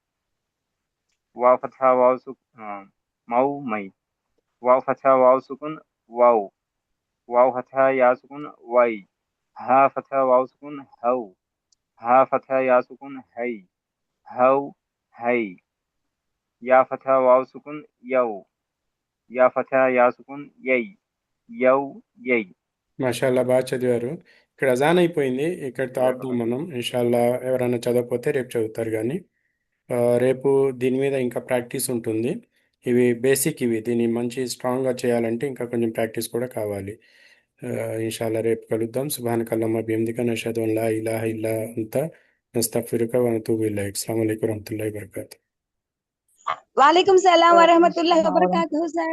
واو فتح واو سكون مو مي واو فتح واو سكون واو واو فتح يا سكون وي ها فتح واو سكون هو ها فتح يا سكون هي هو هي يا فتح واو سكون يو يا فتح يا سكون يي يو يي. మాషాల్లా బాగా చదివారు. ఇక్కడ అజాన్ అయిపోయింది, ఇక్కడితో ఆపుదాం మనం. ఇన్షాల్లా ఎవరైనా చదవకపోతే రేపు చదువుతారు. కానీ రేపు దీని మీద ఇంకా ప్రాక్టీస్ ఉంటుంది. ఇవి బేసిక్, ఇవి దీన్ని మంచి స్ట్రాంగ్గా చేయాలంటే ఇంకా కొంచెం ప్రాక్టీస్ కూడా కావాలి. ఇన్షాల్లా రేపు కలుద్దాం. సుబ్హానకల్లాహుమ్మ బిహమ్దిక నషహదు అన్ లా ఇలాహ ఇల్లా అంత నస్తగ్ఫిరుక వ నతూబు ఇలైక్. అస్సలాము అలైకుం వరహ్మతుల్లాహి వబరకాతుహు. वालेकुम सलाम व वालेकुम रहमतुल्लाहि व अस्सलाम बरकातहू सर।